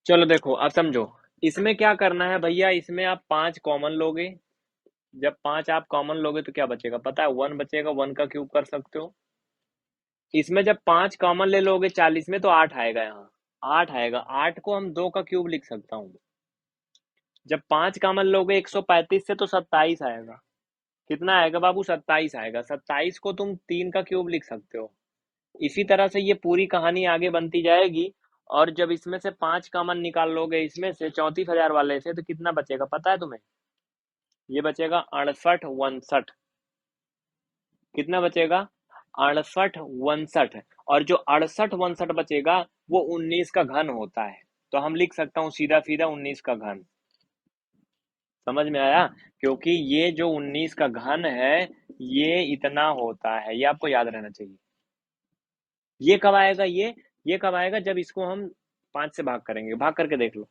चलो देखो, अब समझो। इसमें क्या करना है भैया, इसमें आप 5 कॉमन लोगे। जब 5 आप कॉमन लोगे तो क्या बचेगा पता है? 1 बचेगा, 1 का क्यूब कर सकते हो। इसमें जब 5 कॉमन ले लोगे 40 में, तो 8 आएगा यहाँ। 8 आएगा, 8 को हम 2 का क्यूब लिख सकता हूँ। जब 5 कॉमन लोगे 135 से, तो 27 आएगा। कितना आएगा बाबू? 27 आएगा। 27 को तुम 3 का क्यूब लिख सकते हो। इसी तरह से ये पूरी कहानी आगे बनती जाएगी। और जब इसमें से 5 कॉमन निकाल लोगे, इसमें से 34,000 वाले से, तो कितना बचेगा पता है तुम्हें? ये बचेगा 68 62। कितना बचेगा? 68 62। और जो 68 62 बचेगा, वो 19 का घन होता है। तो हम लिख सकता हूँ सीधा सीधा 19 का घन। समझ में आया? क्योंकि ये जो 19 का घन है, ये इतना होता है, ये आपको याद रहना चाहिए। ये कब आएगा? ये कब आएगा? जब इसको हम 5 से भाग करेंगे। भाग करके देख लो।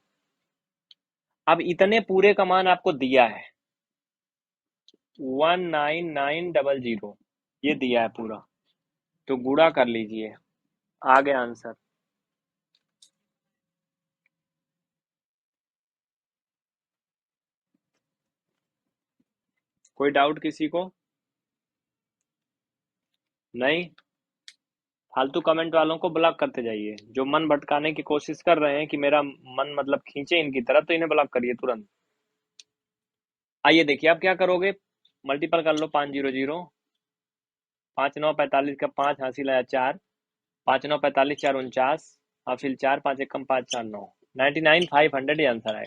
अब इतने पूरे का मान आपको दिया है, 19900, ये दिया है पूरा। तो गुणा कर लीजिए, आ गया आंसर। कोई डाउट किसी को? नहीं? फालतू कमेंट वालों को ब्लॉक करते जाइए, जो मन भटकाने की कोशिश कर रहे हैं कि मेरा मन मतलब खींचे इनकी तरफ, तो इन्हें ब्लॉक करिए तुरंत। आइए देखिए आप क्या करोगे। मल्टीपल कर लो 500, 5 9 45 का 5 हासिल आया 4, 5 9 45 4 49, हासिल 4, 5 एकम 5 4 9, 99,500 ये आंसर है।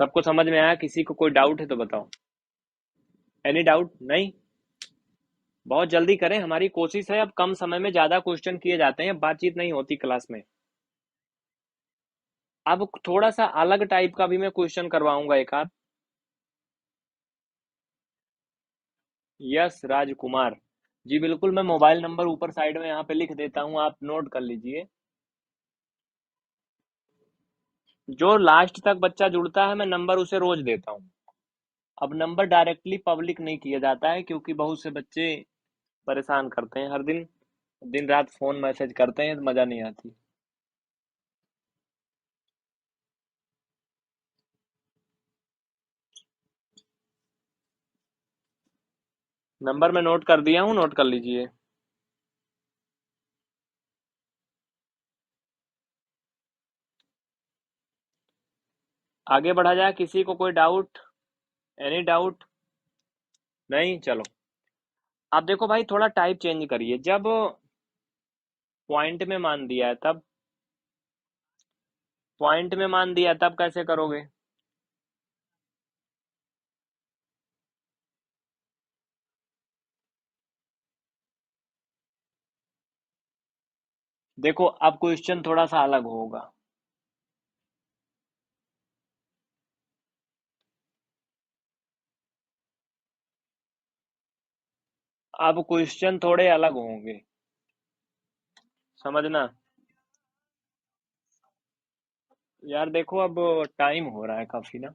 सबको समझ में आया? किसी को कोई डाउट है तो बताओ। Any doubt? नहीं? बहुत जल्दी करें, हमारी कोशिश है अब कम समय में ज्यादा क्वेश्चन किए जाते हैं, बातचीत नहीं होती क्लास में। अब थोड़ा सा अलग टाइप का भी मैं क्वेश्चन करवाऊंगा एक आध। यस राजकुमार जी, बिल्कुल, मैं मोबाइल नंबर ऊपर साइड में यहाँ पे लिख देता हूँ, आप नोट कर लीजिए। जो लास्ट तक बच्चा जुड़ता है मैं नंबर उसे रोज देता हूँ। अब नंबर डायरेक्टली पब्लिक नहीं किया जाता है क्योंकि बहुत से बच्चे परेशान करते हैं हर दिन, दिन रात फोन मैसेज करते हैं तो मजा नहीं आती। नंबर मैं नोट कर दिया हूँ, नोट कर लीजिए। आगे बढ़ा जाए, किसी को कोई डाउट? Any doubt? नहीं? चलो, आप देखो भाई, थोड़ा टाइप चेंज करिए। जब पॉइंट में मान दिया है तब, पॉइंट में मान दिया है तब कैसे करोगे? देखो अब क्वेश्चन थोड़ा सा अलग होगा। अब क्वेश्चन थोड़े अलग होंगे, समझना। यार देखो, अब टाइम हो रहा है काफी ना,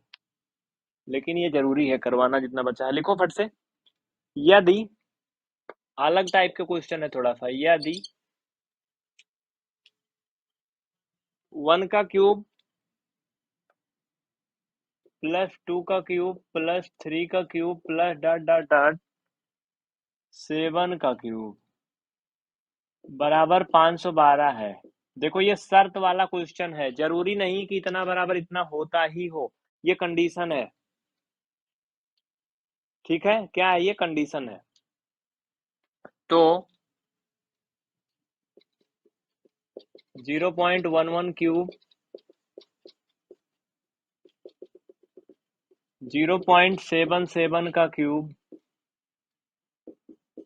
लेकिन ये जरूरी है करवाना जितना बचा है। लिखो फट से। यदि, अलग टाइप के क्वेश्चन है थोड़ा सा। यदि 1 का क्यूब प्लस 2 का क्यूब प्लस 3 का cube plus dot dot dot 7 का क्यूब बराबर 512 है। देखो ये शर्त वाला क्वेश्चन है, जरूरी नहीं कि इतना बराबर इतना होता ही हो, ये कंडीशन है। ठीक है, क्या है? ये कंडीशन है। तो 0.11 क्यूब 0.77 का क्यूब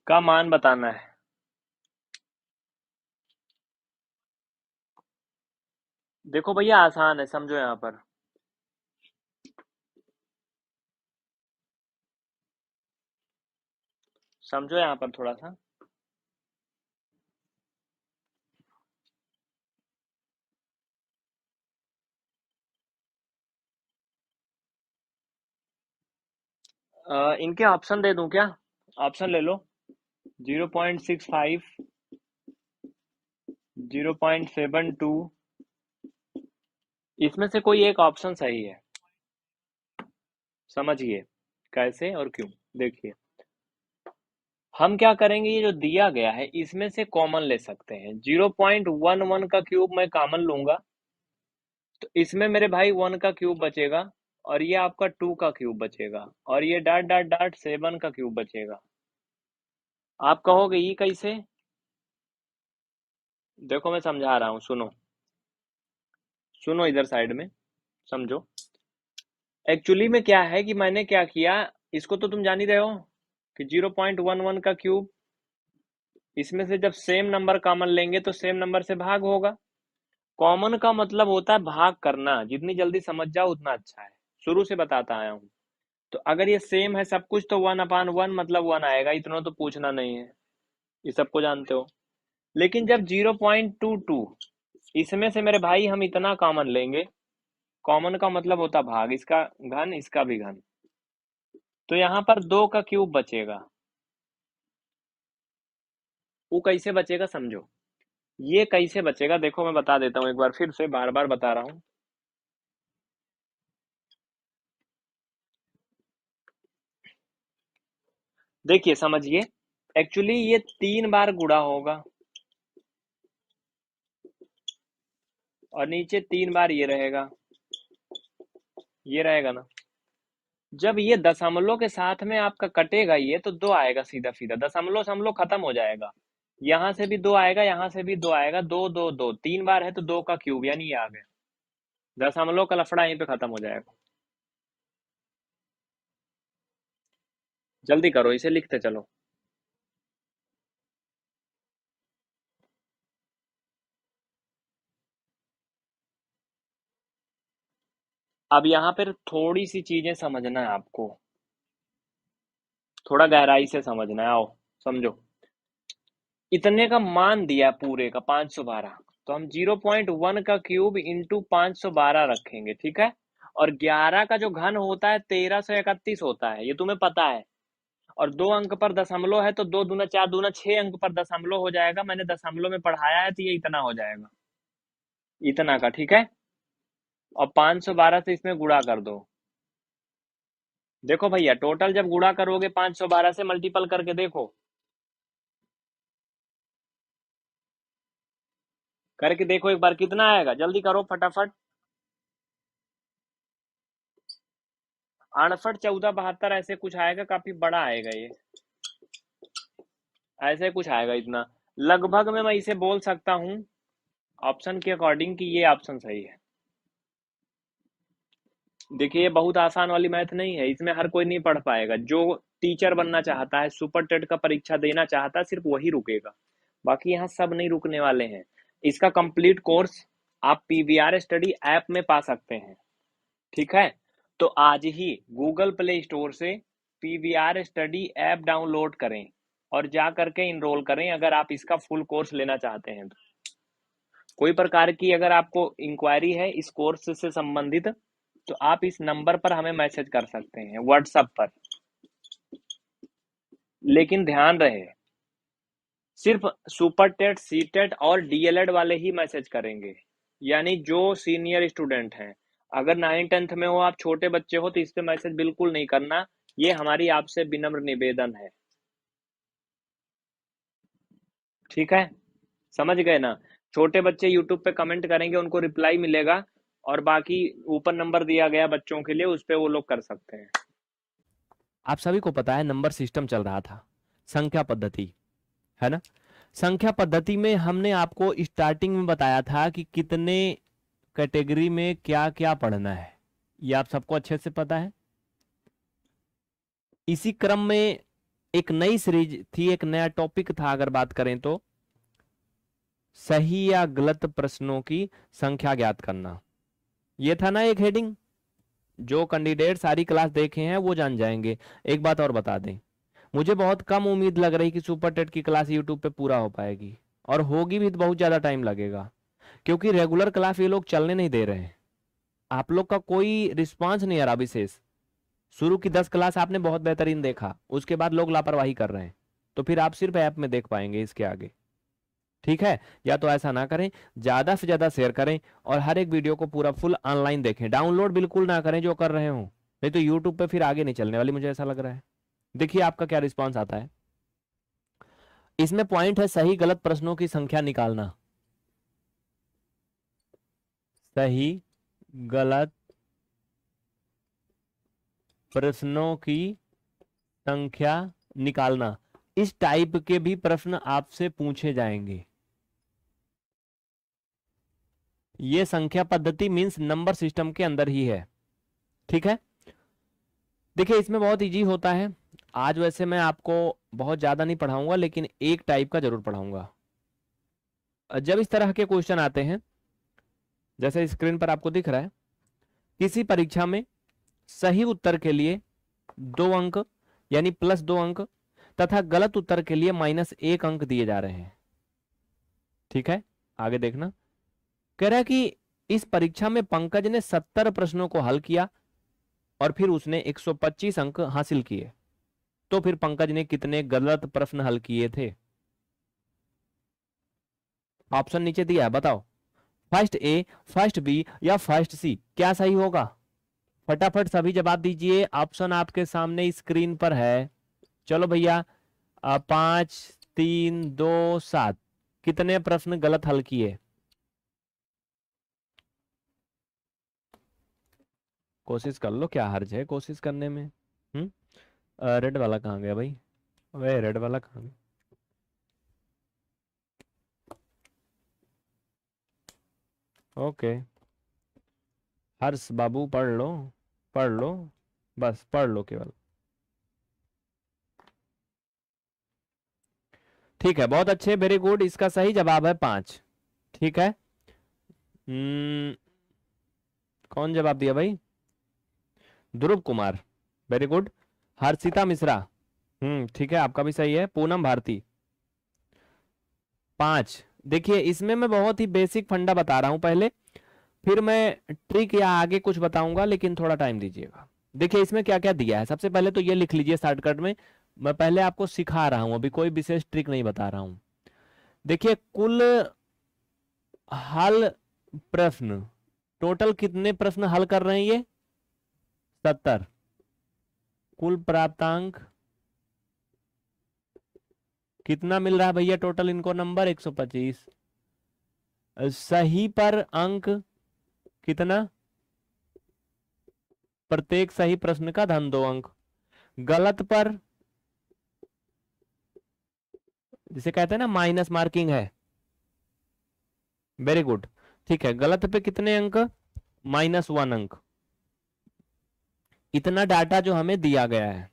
का मान बताना है। देखो भैया आसान है, समझो यहाँ पर। समझो यहाँ पर थोड़ा सा। इनके ऑप्शन दे दूं क्या? ऑप्शन ले लो। 0.65, 0.72, इसमें से कोई एक ऑप्शन सही है। समझिए कैसे और क्यों। देखिए, हम क्या करेंगे, ये जो दिया गया है इसमें से कॉमन ले सकते हैं। 0.11 का क्यूब मैं कॉमन लूंगा, तो इसमें मेरे भाई 1 का क्यूब बचेगा, और ये आपका 2 का क्यूब बचेगा, और ये डॉट डॉट डॉट 7 का क्यूब बचेगा। आप कहोगे ये कैसे? देखो मैं समझा रहा हूँ, सुनो। सुनो इधर साइड में, समझो। एक्चुअली में क्या है कि मैंने क्या किया, इसको तो तुम जान ही रहे हो कि 0.11 का क्यूब, इसमें से जब सेम नंबर कॉमन लेंगे तो सेम नंबर से भाग होगा। कॉमन का मतलब होता है भाग करना, जितनी जल्दी समझ जाओ उतना अच्छा है, शुरू से बताता आया हूँ। तो अगर ये सेम है सब कुछ तो 1/1 मतलब 1 आएगा, इतना तो पूछना नहीं है, ये सबको जानते हो। लेकिन जब 0.22, इसमें से मेरे भाई हम इतना कॉमन लेंगे, कॉमन का मतलब होता भाग, इसका घन इसका भी घन, तो यहाँ पर 2 का क्यूब बचेगा। वो कैसे बचेगा समझो। ये कैसे बचेगा देखो, मैं बता देता हूँ एक बार फिर से, बार बार बता रहा हूँ। देखिए समझिए, एक्चुअली ये 3 बार गुणा होगा, और नीचे 3 बार ये रहेगा, ये रहेगा ना। जब ये दशमलव के साथ में आपका कटेगा ये, तो 2 आएगा सीधा सीधा, दशमलव समलव खत्म हो जाएगा। यहां से भी 2 आएगा, यहां से भी 2 आएगा, 2 2 2 3 बार है तो 2 का क्यूब, यानी ये आ गया। दशमलव का लफड़ा यहीं पे खत्म हो जाएगा। जल्दी करो, इसे लिखते चलो। अब यहाँ पर थोड़ी सी चीजें समझना है आपको, थोड़ा गहराई से समझना है, आओ समझो। इतने का मान दिया पूरे का 512, तो हम 0.1 का क्यूब इंटू 512 रखेंगे, ठीक है। और 11 का जो घन होता है 1331 होता है, ये तुम्हें पता है। और 2 अंक पर दशमलव है, तो 2 दूना 4 दूना 6 अंक पर दशमलव हो जाएगा, मैंने दशमलव में पढ़ाया है, तो ये इतना हो जाएगा, इतना का, ठीक है। और 512 से इसमें गुणा कर दो। देखो भैया, टोटल जब गुणा करोगे 512 से, मल्टीपल करके देखो, करके देखो एक बार कितना आएगा, जल्दी करो फटाफट। 68 14 72 ऐसे कुछ आएगा, काफी बड़ा आएगा ये, ऐसे कुछ आएगा इतना। लगभग में मैं इसे बोल सकता हूँ ऑप्शन के अकॉर्डिंग कि ये ऑप्शन सही है। देखिए, ये बहुत आसान वाली मैथ नहीं है, इसमें हर कोई नहीं पढ़ पाएगा। जो टीचर बनना चाहता है, सुपर टेट का परीक्षा देना चाहता है, सिर्फ वही रुकेगा, बाकी यहाँ सब नहीं रुकने वाले हैं। इसका कंप्लीट कोर्स आप पीवीआर स्टडी ऐप में पा सकते हैं, ठीक है। तो आज ही गूगल प्ले स्टोर से पीवीआर स्टडी ऐप डाउनलोड करें और जा करके इनरोल करें, अगर आप इसका फुल कोर्स लेना चाहते हैं तो। कोई प्रकार की अगर आपको इंक्वायरी है इस कोर्स से संबंधित, तो आप इस नंबर पर हमें मैसेज कर सकते हैं व्हाट्सएप पर। लेकिन ध्यान रहे, सिर्फ सुपर टेट, सी टेट और डीएलएड वाले ही मैसेज करेंगे, यानी जो सीनियर स्टूडेंट हैं। अगर 9th 10th में हो, आप छोटे बच्चे हो, तो इस पे मैसेज बिल्कुल नहीं करना, ये हमारी आपसे विनम्र निवेदन है, ठीक है। समझ गए ना। छोटे बच्चे यूट्यूब पे कमेंट करेंगे, उनको रिप्लाई मिलेगा, और बाकी ऊपर नंबर दिया गया बच्चों के लिए, उस पे वो लोग कर सकते हैं। आप सभी को पता है नंबर सिस्टम चल रहा था, संख्या पद्धति, है ना। संख्या पद्धति में हमने आपको स्टार्टिंग में बताया था कि कितने कैटेगरी में क्या क्या पढ़ना है, ये आप सबको अच्छे से पता है। इसी क्रम में एक नई सीरीज थी, एक नया टॉपिक था, अगर बात करें तो सही या गलत प्रश्नों की संख्या ज्ञात करना, ये था ना एक हेडिंग। जो कैंडिडेट सारी क्लास देखे हैं वो जान जाएंगे। एक बात और बता दें, मुझे बहुत कम उम्मीद लग रही कि सुपर टेट की क्लास यूट्यूब पे पूरा हो पाएगी, और होगी भी तो बहुत ज़्यादा टाइम लगेगा, क्योंकि रेगुलर क्लास ये लोग चलने नहीं दे रहे हैं। आप लोग का कोई रिस्पांस नहीं आ रहा विशेष। शुरू की 10 क्लास आपने बहुत बेहतरीन देखा, उसके बाद लोग लापरवाही कर रहे हैं, तो फिर आप सिर्फ ऐप में देख पाएंगे इसके आगे, ठीक है। या तो ऐसा ना करें, ज़्यादा से ज़्यादा शेयर करें, और हर एक वीडियो को पूरा फुल ऑनलाइन देखें, डाउनलोड बिल्कुल ना करें जो कर रहे हो, नहीं तो यूट्यूब पे फिर आगे नहीं चलने वाली, मुझे ऐसा लग रहा है। देखिए आपका क्या रिस्पॉन्स आता है। इसमें पॉइंट है सही गलत प्रश्नों की संख्या निकालना, सही गलत प्रश्नों की संख्या निकालना। इस टाइप के भी प्रश्न आपसे पूछे जाएंगे। ये संख्या पद्धति मींस नंबर सिस्टम के अंदर ही है, ठीक है। देखिए इसमें बहुत इजी होता है। आज वैसे मैं आपको बहुत ज्यादा नहीं पढ़ाऊंगा, लेकिन एक टाइप का जरूर पढ़ाऊंगा। जब इस तरह के क्वेश्चन आते हैं, जैसे स्क्रीन पर आपको दिख रहा है, किसी परीक्षा में सही उत्तर के लिए 2 अंक यानी +2 अंक तथा गलत उत्तर के लिए -1 अंक दिए जा रहे हैं, ठीक है। आगे देखना, कह रहा है कि इस परीक्षा में पंकज ने 70 प्रश्नों को हल किया और फिर उसने 125 अंक हासिल किए, तो फिर पंकज ने कितने गलत प्रश्न हल किए थे। ऑप्शन नीचे दिया है, बताओ फर्स्ट ए, फर्स्ट बी या फर्स्ट सी, क्या सही होगा। फटाफट सभी जवाब दीजिए, ऑप्शन आपके सामने स्क्रीन पर है। चलो भैया, 5 3 2 7, कितने प्रश्न गलत हल किए। कोशिश कर लो, क्या हर्ज है कोशिश करने में। रेड वाला कहाँ गया भाई? अबे रेड वाला कहाँ गया? ओके, हर्ष बाबू पढ़ लो, पढ़ लो, बस पढ़ लो केवल। ठीक है, बहुत अच्छे, वेरी गुड। इसका सही जवाब है 5। ठीक है। कौन जवाब दिया भाई? ध्रुव कुमार, वेरी गुड। हर्षिता मिश्रा, ठीक है, आपका भी सही है। पूनम भारती, 5। देखिए इसमें मैं बहुत ही बेसिक फंडा बता रहा हूं पहले, फिर मैं ट्रिक या आगे कुछ बताऊंगा, लेकिन थोड़ा टाइम दीजिएगा। देखिए इसमें क्या क्या दिया है, सबसे पहले तो ये लिख लीजिए शॉर्टकट में। मैं पहले आपको सिखा रहा हूं, अभी कोई विशेष ट्रिक नहीं बता रहा हूं। देखिए कुल हल प्रश्न, टोटल कितने प्रश्न हल कर रहे हैं ये? 70। कुल प्राप्तांक कितना मिल रहा है भैया टोटल इनको नंबर? 125। सही पर अंक कितना? प्रत्येक सही प्रश्न का धन 2 अंक। गलत पर, जिसे कहते हैं ना माइनस मार्किंग है, वेरी गुड। ठीक है, गलत पे कितने अंक? -1 अंक। इतना डाटा जो हमें दिया गया है,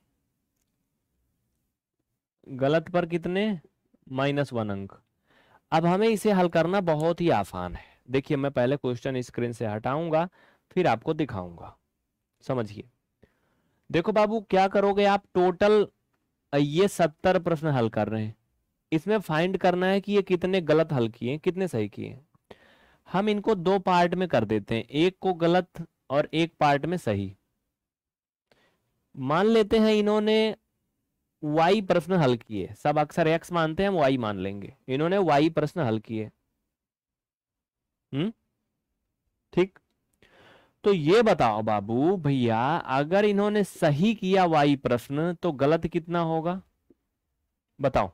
गलत पर कितने? -1 अंक। अब हमें इसे हल करना बहुत ही आसान है। देखिए मैं पहले क्वेश्चन स्क्रीन से हटाऊंगा, फिर आपको दिखाऊंगा, समझिए। देखो बाबू क्या करोगे आप, टोटल ये 70 प्रश्न हल कर रहे हैं, इसमें फाइंड करना है कि ये कितने गलत हल किए कितने सही किए। हम इनको 2 पार्ट में कर देते हैं, एक को गलत और एक पार्ट में सही। मान लेते हैं इन्होंने y प्रश्न हल किए, सब अक्सर x मानते हैं, हम y मान लेंगे। इन्होंने y प्रश्न हल किए, ठीक। तो ये बताओ बाबू भैया, अगर इन्होंने सही किया y प्रश्न तो गलत कितना होगा? बताओ।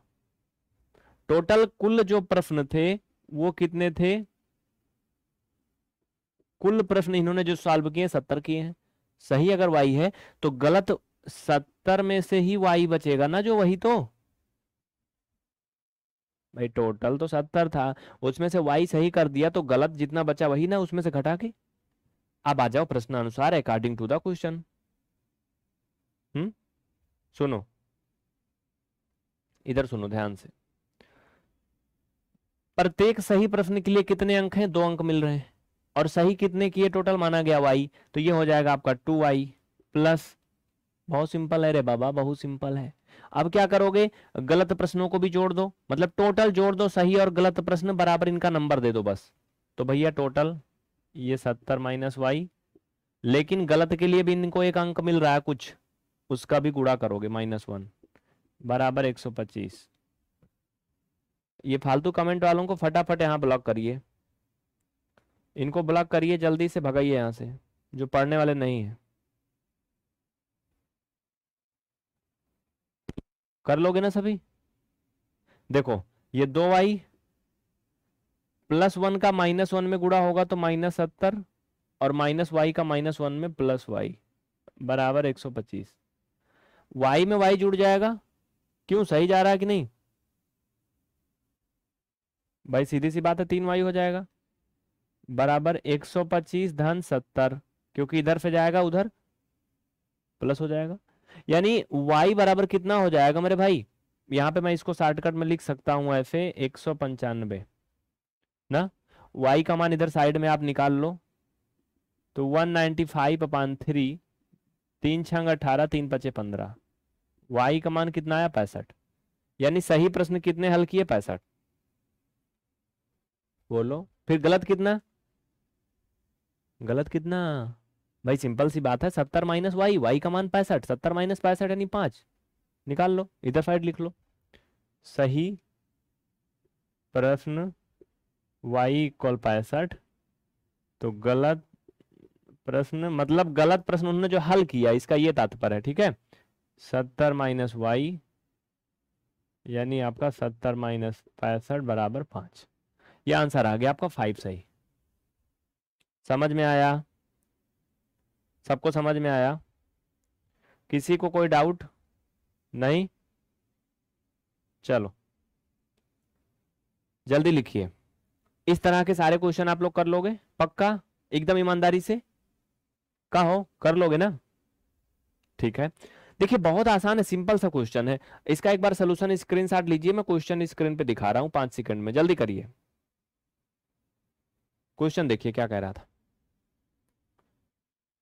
टोटल कुल जो प्रश्न थे वो कितने थे? कुल प्रश्न इन्होंने जो सॉल्व किए 70 किए हैं। सही अगर y है तो गलत 70 में से ही y बचेगा ना, जो वही तो भाई टोटल तो 70 था, उसमें से y सही कर दिया तो गलत जितना बचा वही ना, उसमें से घटा के। अब आ जाओ प्रश्नानुसार अकॉर्डिंग टू द क्वेश्चन। सुनो, इधर सुनो ध्यान से। प्रत्येक सही प्रश्न के लिए कितने अंक हैं? 2 अंक मिल रहे हैं। और सही कितने किए टोटल माना गया y, तो ये हो जाएगा आपका 2y प्लस, बहुत सिंपल है रे बाबा, बहुत सिंपल है। अब क्या करोगे, गलत प्रश्नों को भी जोड़ दो, मतलब टोटल जोड़ दो, सही और गलत प्रश्न बराबर इनका नंबर दे दो बस। तो भैया टोटल ये 70 माइनस वाई, लेकिन गलत के लिए भी इनको एक अंक मिल रहा है कुछ, उसका भी गुणा करोगे -1 बराबर 125। ये फालतू कमेंट वालों को फटाफट यहाँ ब्लॉक करिए, इनको ब्लॉक करिए, जल्दी से भगाइए यहाँ से, जो पढ़ने वाले नहीं है। कर लोगे ना सभी? देखो ये 2y +1 का -1 में गुणा होगा तो -70, और -y का -1 में +y बराबर 125। y में y जुड़ जाएगा, क्यों सही जा रहा है कि नहीं भाई? सीधी सी बात है, 3y हो जाएगा बराबर 125 धन 70, क्योंकि इधर से जाएगा उधर प्लस हो जाएगा। यानी y बराबर कितना हो जाएगा मेरे भाई? यहाँ पे मैं इसको शॉर्टकट में लिख सकता हूँ ऐसे, 195 ना। y का मान इधर साइड में आप निकाल लो, तो 195/3, 3 छंग 18, 3 पचे 15, y का मान कितना आया? 65। यानी सही प्रश्न कितने हल किए? 65। बोलो फिर गलत कितना? गलत कितना भाई? सिंपल सी बात है, 70 माइनस वाई, वाई का मान 65, 70 माइनस 65 यानी 5, निकाल लो, इधर साइड लिख लो। सही प्रश्न y इक्वल 65, तो गलत प्रश्न मतलब गलत प्रश्न उन्होंने जो हल किया, इसका ये तात्पर्य है, ठीक है। 70 माइनस वाई यानी आपका 70 माइनस 65 बराबर 5। ये आंसर आ गया आपका 5 सही। समझ में आया? सबको समझ में आया? किसी को कोई डाउट नहीं? चलो जल्दी लिखिए। इस तरह के सारे क्वेश्चन आप लोग कर लोगे पक्का, एकदम ईमानदारी से? कहो कर लोगे ना? ठीक है, देखिए बहुत आसान है, सिंपल सा क्वेश्चन है। इसका एक बार सोल्यूशन स्क्रीनशॉट लीजिए, मैं क्वेश्चन स्क्रीन पे दिखा रहा हूं 5 सेकंड में, जल्दी करिए। क्वेश्चन देखिए क्या कह रहा था।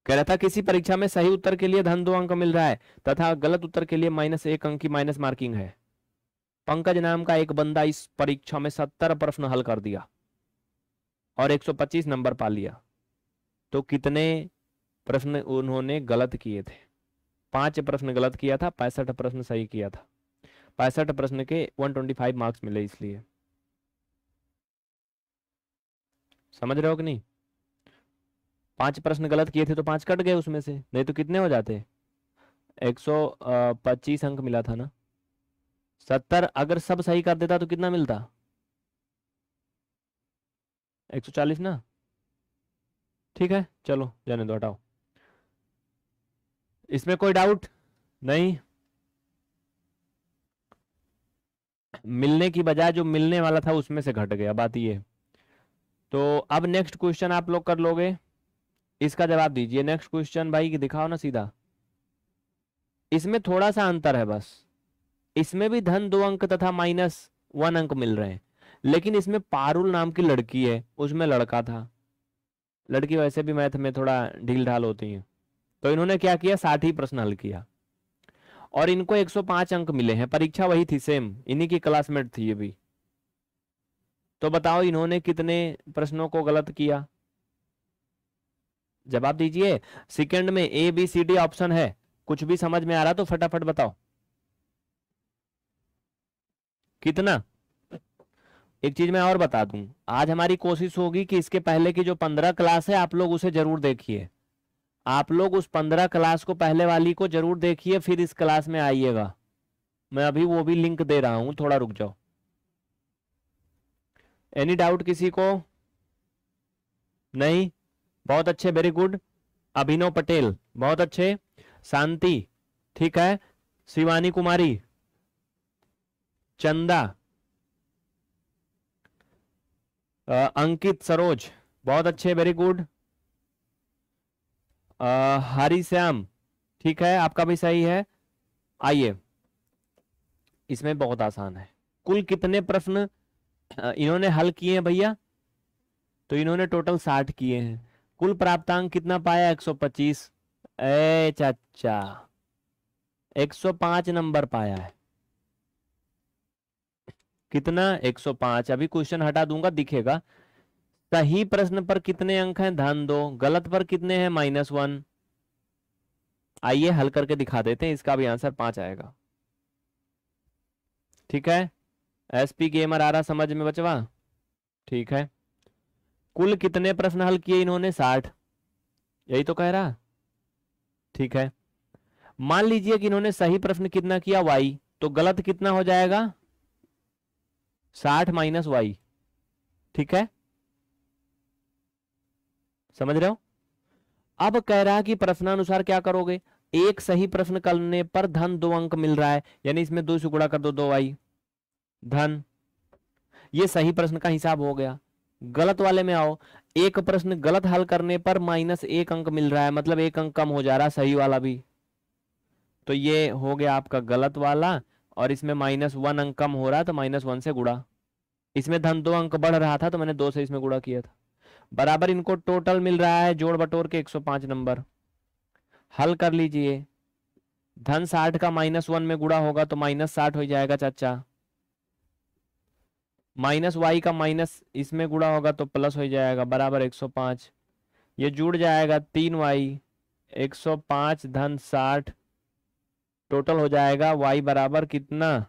कह रहा था किसी परीक्षा में सही उत्तर के लिए धन 2 अंक मिल रहा है तथा गलत उत्तर के लिए -1 अंक की माइनस मार्किंग है। पंकज नाम का एक बंदा इस परीक्षा में 70 प्रश्न हल कर दिया और 125 नंबर पा लिया, तो कितने प्रश्न उन्होंने गलत किए थे? 5 प्रश्न गलत किया था, 65 प्रश्न सही किया था। 65 प्रश्न के 125 मार्क्स मिले, इसलिए समझ रहे हो कि नहीं? 5 प्रश्न गलत किए थे तो 5 कट गए उसमें से, नहीं तो कितने हो जाते? 125 अंक मिला था ना। 70 अगर सब सही कर देता तो कितना मिलता? 140 ना। ठीक है चलो जाने दो, हटाओ। इसमें कोई डाउट नहीं? मिलने की बजाय जो मिलने वाला था उसमें से घट गया, बात ये। तो अब नेक्स्ट क्वेश्चन आप लोग कर लोगे, इसका जवाब दीजिए। नेक्स्ट क्वेश्चन भाई दिखाओ ना सीधा। इसमें थोड़ा सा अंतर है बस, इसमें भी धन 2 अंक तथा -1 अंक मिल रहे हैं, लेकिन इसमें पारुल नाम की लड़की है, उसमें लड़का था। लड़की वैसे भी मैथ में थोड़ा ढील ढाल होती है, तो इन्होंने क्या किया, 60 ही प्रश्न हल किया और इनको 105 अंक मिले हैं। परीक्षा वही थी, सेम इन्हीं की क्लासमेट थी ये भी। तो बताओ इन्होंने कितने प्रश्नों को गलत किया? जवाब दीजिए। सेकंड में ABCD ऑप्शन है, कुछ भी समझ में आ रहा तो फटाफट बताओ कितना। एक चीज मैं और बता दूं, आज हमारी कोशिश होगी कि इसके पहले की जो 15 क्लास है आप लोग उसे जरूर देखिए। आप लोग उस 15 क्लास को, पहले वाली को जरूर देखिए, फिर इस क्लास में आइएगा। मैं अभी वो भी लिंक दे रहा हूं, थोड़ा रुक जाओ। एनी डाउट किसी को? नहीं? बहुत अच्छे, वेरी गुड। अभिनव पटेल बहुत अच्छे। शांति ठीक है। शिवानी कुमारी, चंदा, अंकित सरोज बहुत अच्छे, वेरी गुड। हरी श्याम ठीक है, आपका भी सही है। आइए, इसमें बहुत आसान है। कुल कितने प्रश्न इन्होंने हल किए हैं भैया? तो इन्होंने टोटल 60 किए हैं। कुल प्राप्तांक कितना पाया? 125। ए चाचा 105 नंबर पाया है। कितना? 105। अभी क्वेश्चन हटा दूंगा, दिखेगा। सही प्रश्न पर कितने अंक हैं? धन 2। गलत पर कितने हैं? -1। आइए हल करके दिखा देते हैं, इसका भी आंसर 5 आएगा। ठीक है, SP गेमर आ रहा समझ में बचवा? ठीक है। कुल कितने प्रश्न हल किए इन्होंने? 60। यही तो कह रहा। ठीक है, मान लीजिए कि इन्होंने सही प्रश्न कितना किया? Y, तो गलत कितना हो जाएगा? 60 - Y। ठीक है, समझ रहे हो? अब कह रहा कि प्रश्नानुसार क्या करोगे? एक सही प्रश्न करने पर धन 2 अंक मिल रहा है, यानी इसमें 2 से गुणा कर दो, 2y धन। ये सही प्रश्न का हिसाब हो गया। गलत वाले में आओ, एक प्रश्न गलत हल करने पर -1 अंक मिल रहा है, मतलब 1 अंक कम हो जा रहा है, सही वाला भी। तो ये हो गया आपका गलत वाला, और इसमें -1 अंक कम हो रहा है तो -1 से गुणा। इसमें धन 2 अंक बढ़ रहा था तो मैंने 2 से इसमें गुणा किया था। बराबर इनको टोटल मिल रहा है जोड़ बटोर के 105 नंबर। हल कर लीजिए। धन 60 का -1 में गुणा होगा तो -60 हो जाएगा चाचा। -y का माइनस इसमें गुणा होगा तो प्लस हो जाएगा, बराबर 105। ये जुड़ जाएगा 3y, 105 धन 60, टोटल हो जाएगा y बराबर कितना?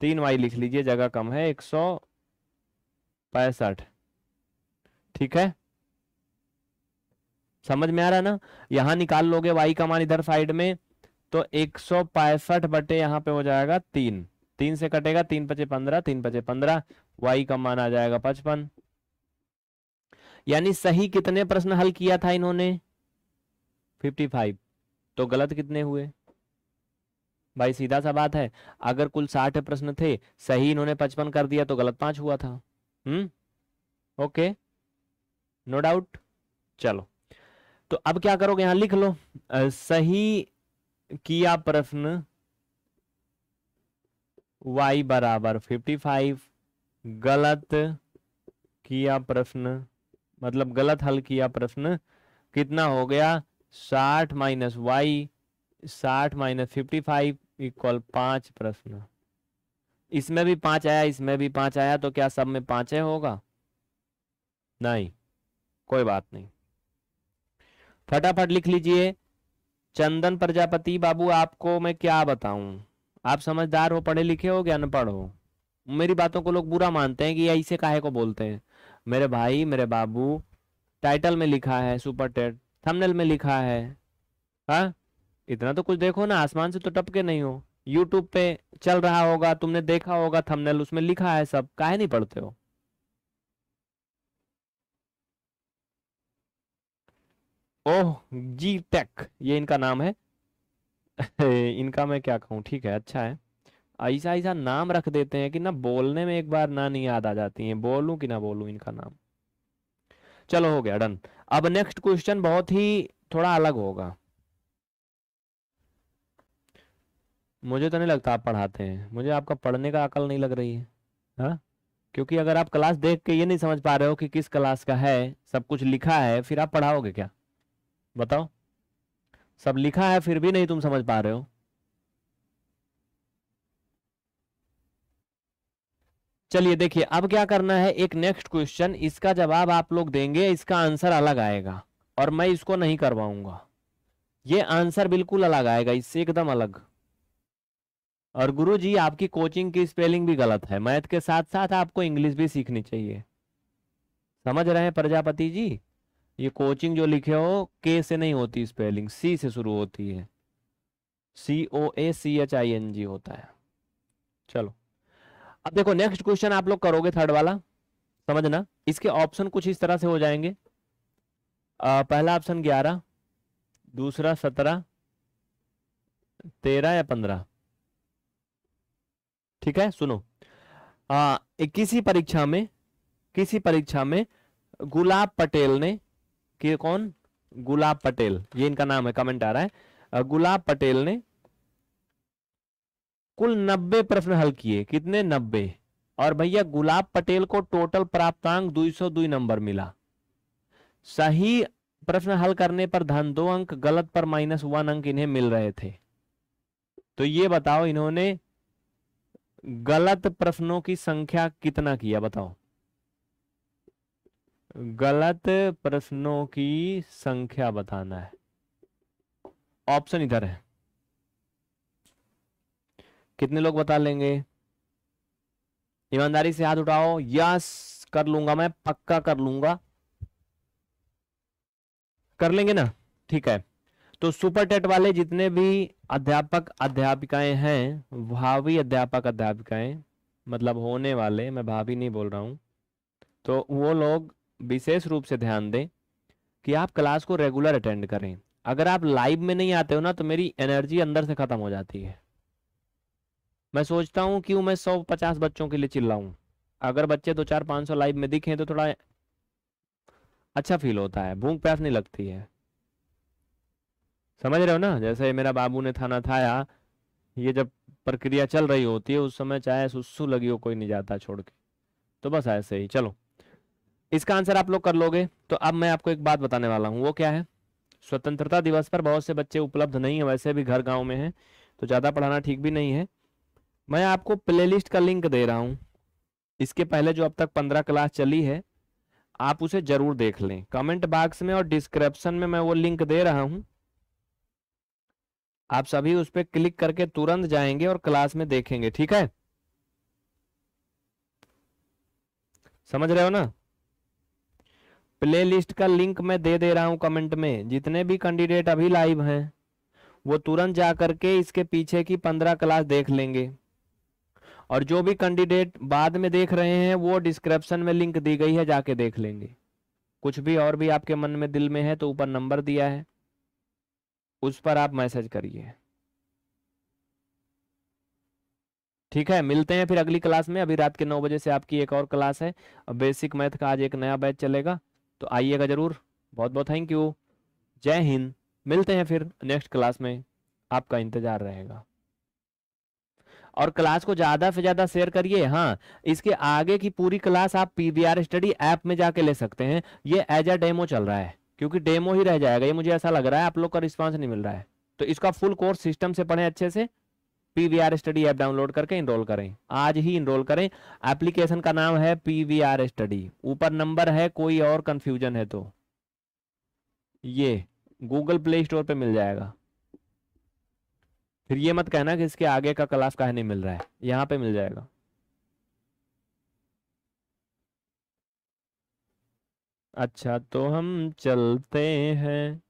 3y लिख लीजिए, जगह कम है, 165। ठीक है, समझ में आ रहा है ना? यहां निकाल लोगे y का मान इधर साइड में, तो 165 बटे यहाँ पे हो जाएगा 3। 3 से कटेगा, 3 × 5 = 15, 3 × 5 = 15, y का मान आ जाएगा 55। यानी सही कितने प्रश्न हल किया था इन्होंने? 55, तो गलत कितने हुए भाई? सीधा सा बात है, अगर कुल 60 प्रश्न थे, सही इन्होंने 55 कर दिया तो गलत 5 हुआ था। Okay, no doubt. चलो, तो अब क्या करोगे, यहां लिख लो सही किया प्रश्न y बराबर 55, गलत किया प्रश्न, मतलब गलत हल किया प्रश्न कितना हो गया, 60 माइनस वाई, 60 माइनस 55 इक्वल 5 प्रश्न। इसमें भी 5 आया, इसमें भी 5 आया, तो क्या सब में 5 होगा? नहीं, कोई बात नहीं, फटाफट लिख लीजिए। चंदन प्रजापति बाबू, आपको मैं क्या बताऊं, आप समझदार हो, पढ़े लिखे हो कि अनपढ़ हो? मेरी बातों को लोग बुरा मानते हैं कि ऐसे काहे को बोलते हैं। मेरे भाई, मेरे बाबू, टाइटल में लिखा है सुपर टेट, थंबनेल में लिखा है। हाँ, इतना तो कुछ देखो ना, आसमान से तो टपके नहीं हो। यूट्यूब पे चल रहा होगा, तुमने देखा होगा थंबनेल, उसमें लिखा है सब, काहे नहीं पढ़ते हो? ओह, जी टेक ये इनका नाम है। इनका मैं क्या कहूँ, ठीक है, अच्छा है। ऐसा ऐसा नाम रख देते हैं कि ना बोलने में एक बार ना नहीं याद आ जाती है, बोलूं कि ना बोलूं इनका नाम। चलो, हो गया, डन। अब नेक्स्ट क्वेश्चन बहुत ही थोड़ा अलग होगा। मुझे तो नहीं लगता आप पढ़ाते हैं, मुझे आपका पढ़ने का अकल नहीं लग रही है। हाँ, क्योंकि अगर आप क्लास देख के ये नहीं समझ पा रहे हो कि किस क्लास का है, सब कुछ लिखा है, फिर आप पढ़ाओगे क्या? बताओ, सब लिखा है फिर भी नहीं तुम समझ पा रहे हो। चलिए देखिए, अब क्या करना है, एक नेक्स्ट क्वेश्चन, इसका जवाब आप लोग देंगे, इसका आंसर अलग आएगा, और मैं इसको नहीं करवाऊंगा। ये आंसर बिल्कुल अलग आएगा, इससे एकदम अलग। और गुरुजी, आपकी कोचिंग की स्पेलिंग भी गलत है, मैथ के साथ साथ आपको इंग्लिश भी सीखनी चाहिए। समझ रहे हैं प्रजापति जी? ये कोचिंग जो लिखे हो, के से नहीं होती स्पेलिंग, सी से शुरू होती है, COACHING होता है। चलो, अब देखो नेक्स्ट क्वेश्चन आप लोग करोगे, थर्ड वाला, समझना, इसके ऑप्शन कुछ इस तरह से हो जाएंगे। पहला ऑप्शन 11, दूसरा 17, 13 या 15। ठीक है, सुनो, किसी परीक्षा में गुलाब पटेल ने, कि कौन, गुलाब पटेल, ये इनका नाम है, कमेंट आ रहा है, गुलाब पटेल ने कुल 90 प्रश्न हल किए, कितने, 90। और भैया गुलाब पटेल को टोटल प्राप्तांक 202 नंबर मिला। सही प्रश्न हल करने पर धन 2 अंक, गलत पर -1 अंक इन्हें मिल रहे थे। तो ये बताओ, इन्होंने गलत प्रश्नों की संख्या कितना किया, बताओ, गलत प्रश्नों की संख्या बताना है। ऑप्शन इधर है, कितने लोग बता लेंगे? ईमानदारी से हाथ उठाओ। यस, कर लूंगा, मैं पक्का कर लूंगा, कर लेंगे ना? ठीक है, तो सुपर टेट वाले जितने भी अध्यापक अध्यापिकाएं हैं, भावी अध्यापक अध्यापिकाएं, मतलब होने वाले, मैं भाभी नहीं बोल रहा हूं, तो वो लोग विशेष रूप से ध्यान दें कि आप क्लास को रेगुलर अटेंड करें। अगर आप लाइव में नहीं आते हो ना, तो मेरी एनर्जी अंदर से खत्म हो जाती है। मैं सोचता हूँ क्यों मैं 150 बच्चों के लिए चिल्लाऊं। अगर बच्चे 200-400-500 लाइव में दिखें तो थोड़ा अच्छा फील होता है, भूख प्यास नहीं लगती है। समझ रहे हो ना? जैसे मेरा बाबू ने थाना थाया, ये जब प्रक्रिया चल रही होती है, उस समय चाहे सुसु लगी हो, कोई नहीं जाता छोड़ के। तो बस ऐसे ही। चलो, इसका आंसर आप लोग कर लोगे। तो अब मैं आपको एक बात बताने वाला हूँ, वो क्या है, स्वतंत्रता दिवस पर बहुत से बच्चे उपलब्ध नहीं है, वैसे भी घर गांव में हैं, तो ज़्यादा पढ़ाना ठीक भी नहीं है। मैं आपको प्लेलिस्ट का लिंक दे रहा हूँ, इसके पहले जो अब तक 15 क्लास चली है, आप उसे जरूर देख लें। कमेंट बॉक्स में और डिस्क्रिप्शन में मैं वो लिंक दे रहा हूँ, आप सभी उस पर क्लिक करके तुरंत जाएंगे और क्लास में देखेंगे। ठीक है, समझ रहे हो ना? प्ले लिस्ट का लिंक मैं दे रहा हूं कमेंट में। जितने भी कैंडिडेट अभी लाइव हैं, वो तुरंत जा करके इसके पीछे की 15 क्लास देख लेंगे, और जो भी कैंडिडेट बाद में देख रहे हैं, वो डिस्क्रिप्शन में लिंक दी गई है, जाके देख लेंगे। कुछ भी और भी आपके मन में दिल में है तो ऊपर नंबर दिया है, उस पर आप मैसेज करिए। ठीक है, मिलते हैं फिर अगली क्लास में। अभी रात के 9 बजे से आपकी एक और क्लास है, अब बेसिक मैथ का आज एक नया बैच चलेगा, तो आइएगा जरूर। बहुत बहुत थैंक यू। जय हिंद। मिलते हैं फिर नेक्स्ट क्लास में, आपका इंतजार रहेगा। और क्लास को ज़्यादा से ज़्यादा शेयर करिए। हाँ, इसके आगे की पूरी क्लास आप पीवीआर स्टडी ऐप में जाके ले सकते हैं। ये एज अ डेमो चल रहा है, क्योंकि डेमो ही रह जाएगा ये, मुझे ऐसा लग रहा है आप लोग का रिस्पांस नहीं मिल रहा है। तो इसका फुल कोर्स सिस्टम से पढ़ें अच्छे से। पीवीआर स्टडी ऐप डाउनलोड करके इनरोल करें, आज ही इनरोल करें। एप्लीकेशन का नाम है पीवीआर स्टडी, ऊपर नंबर है, कोई और कंफ्यूजन है तो ये गूगल प्ले स्टोर पे मिल जाएगा। फिर ये मत कहना कि इसके आगे का क्लास काहे नहीं मिल रहा है, यहाँ पे मिल जाएगा। अच्छा, तो हम चलते हैं।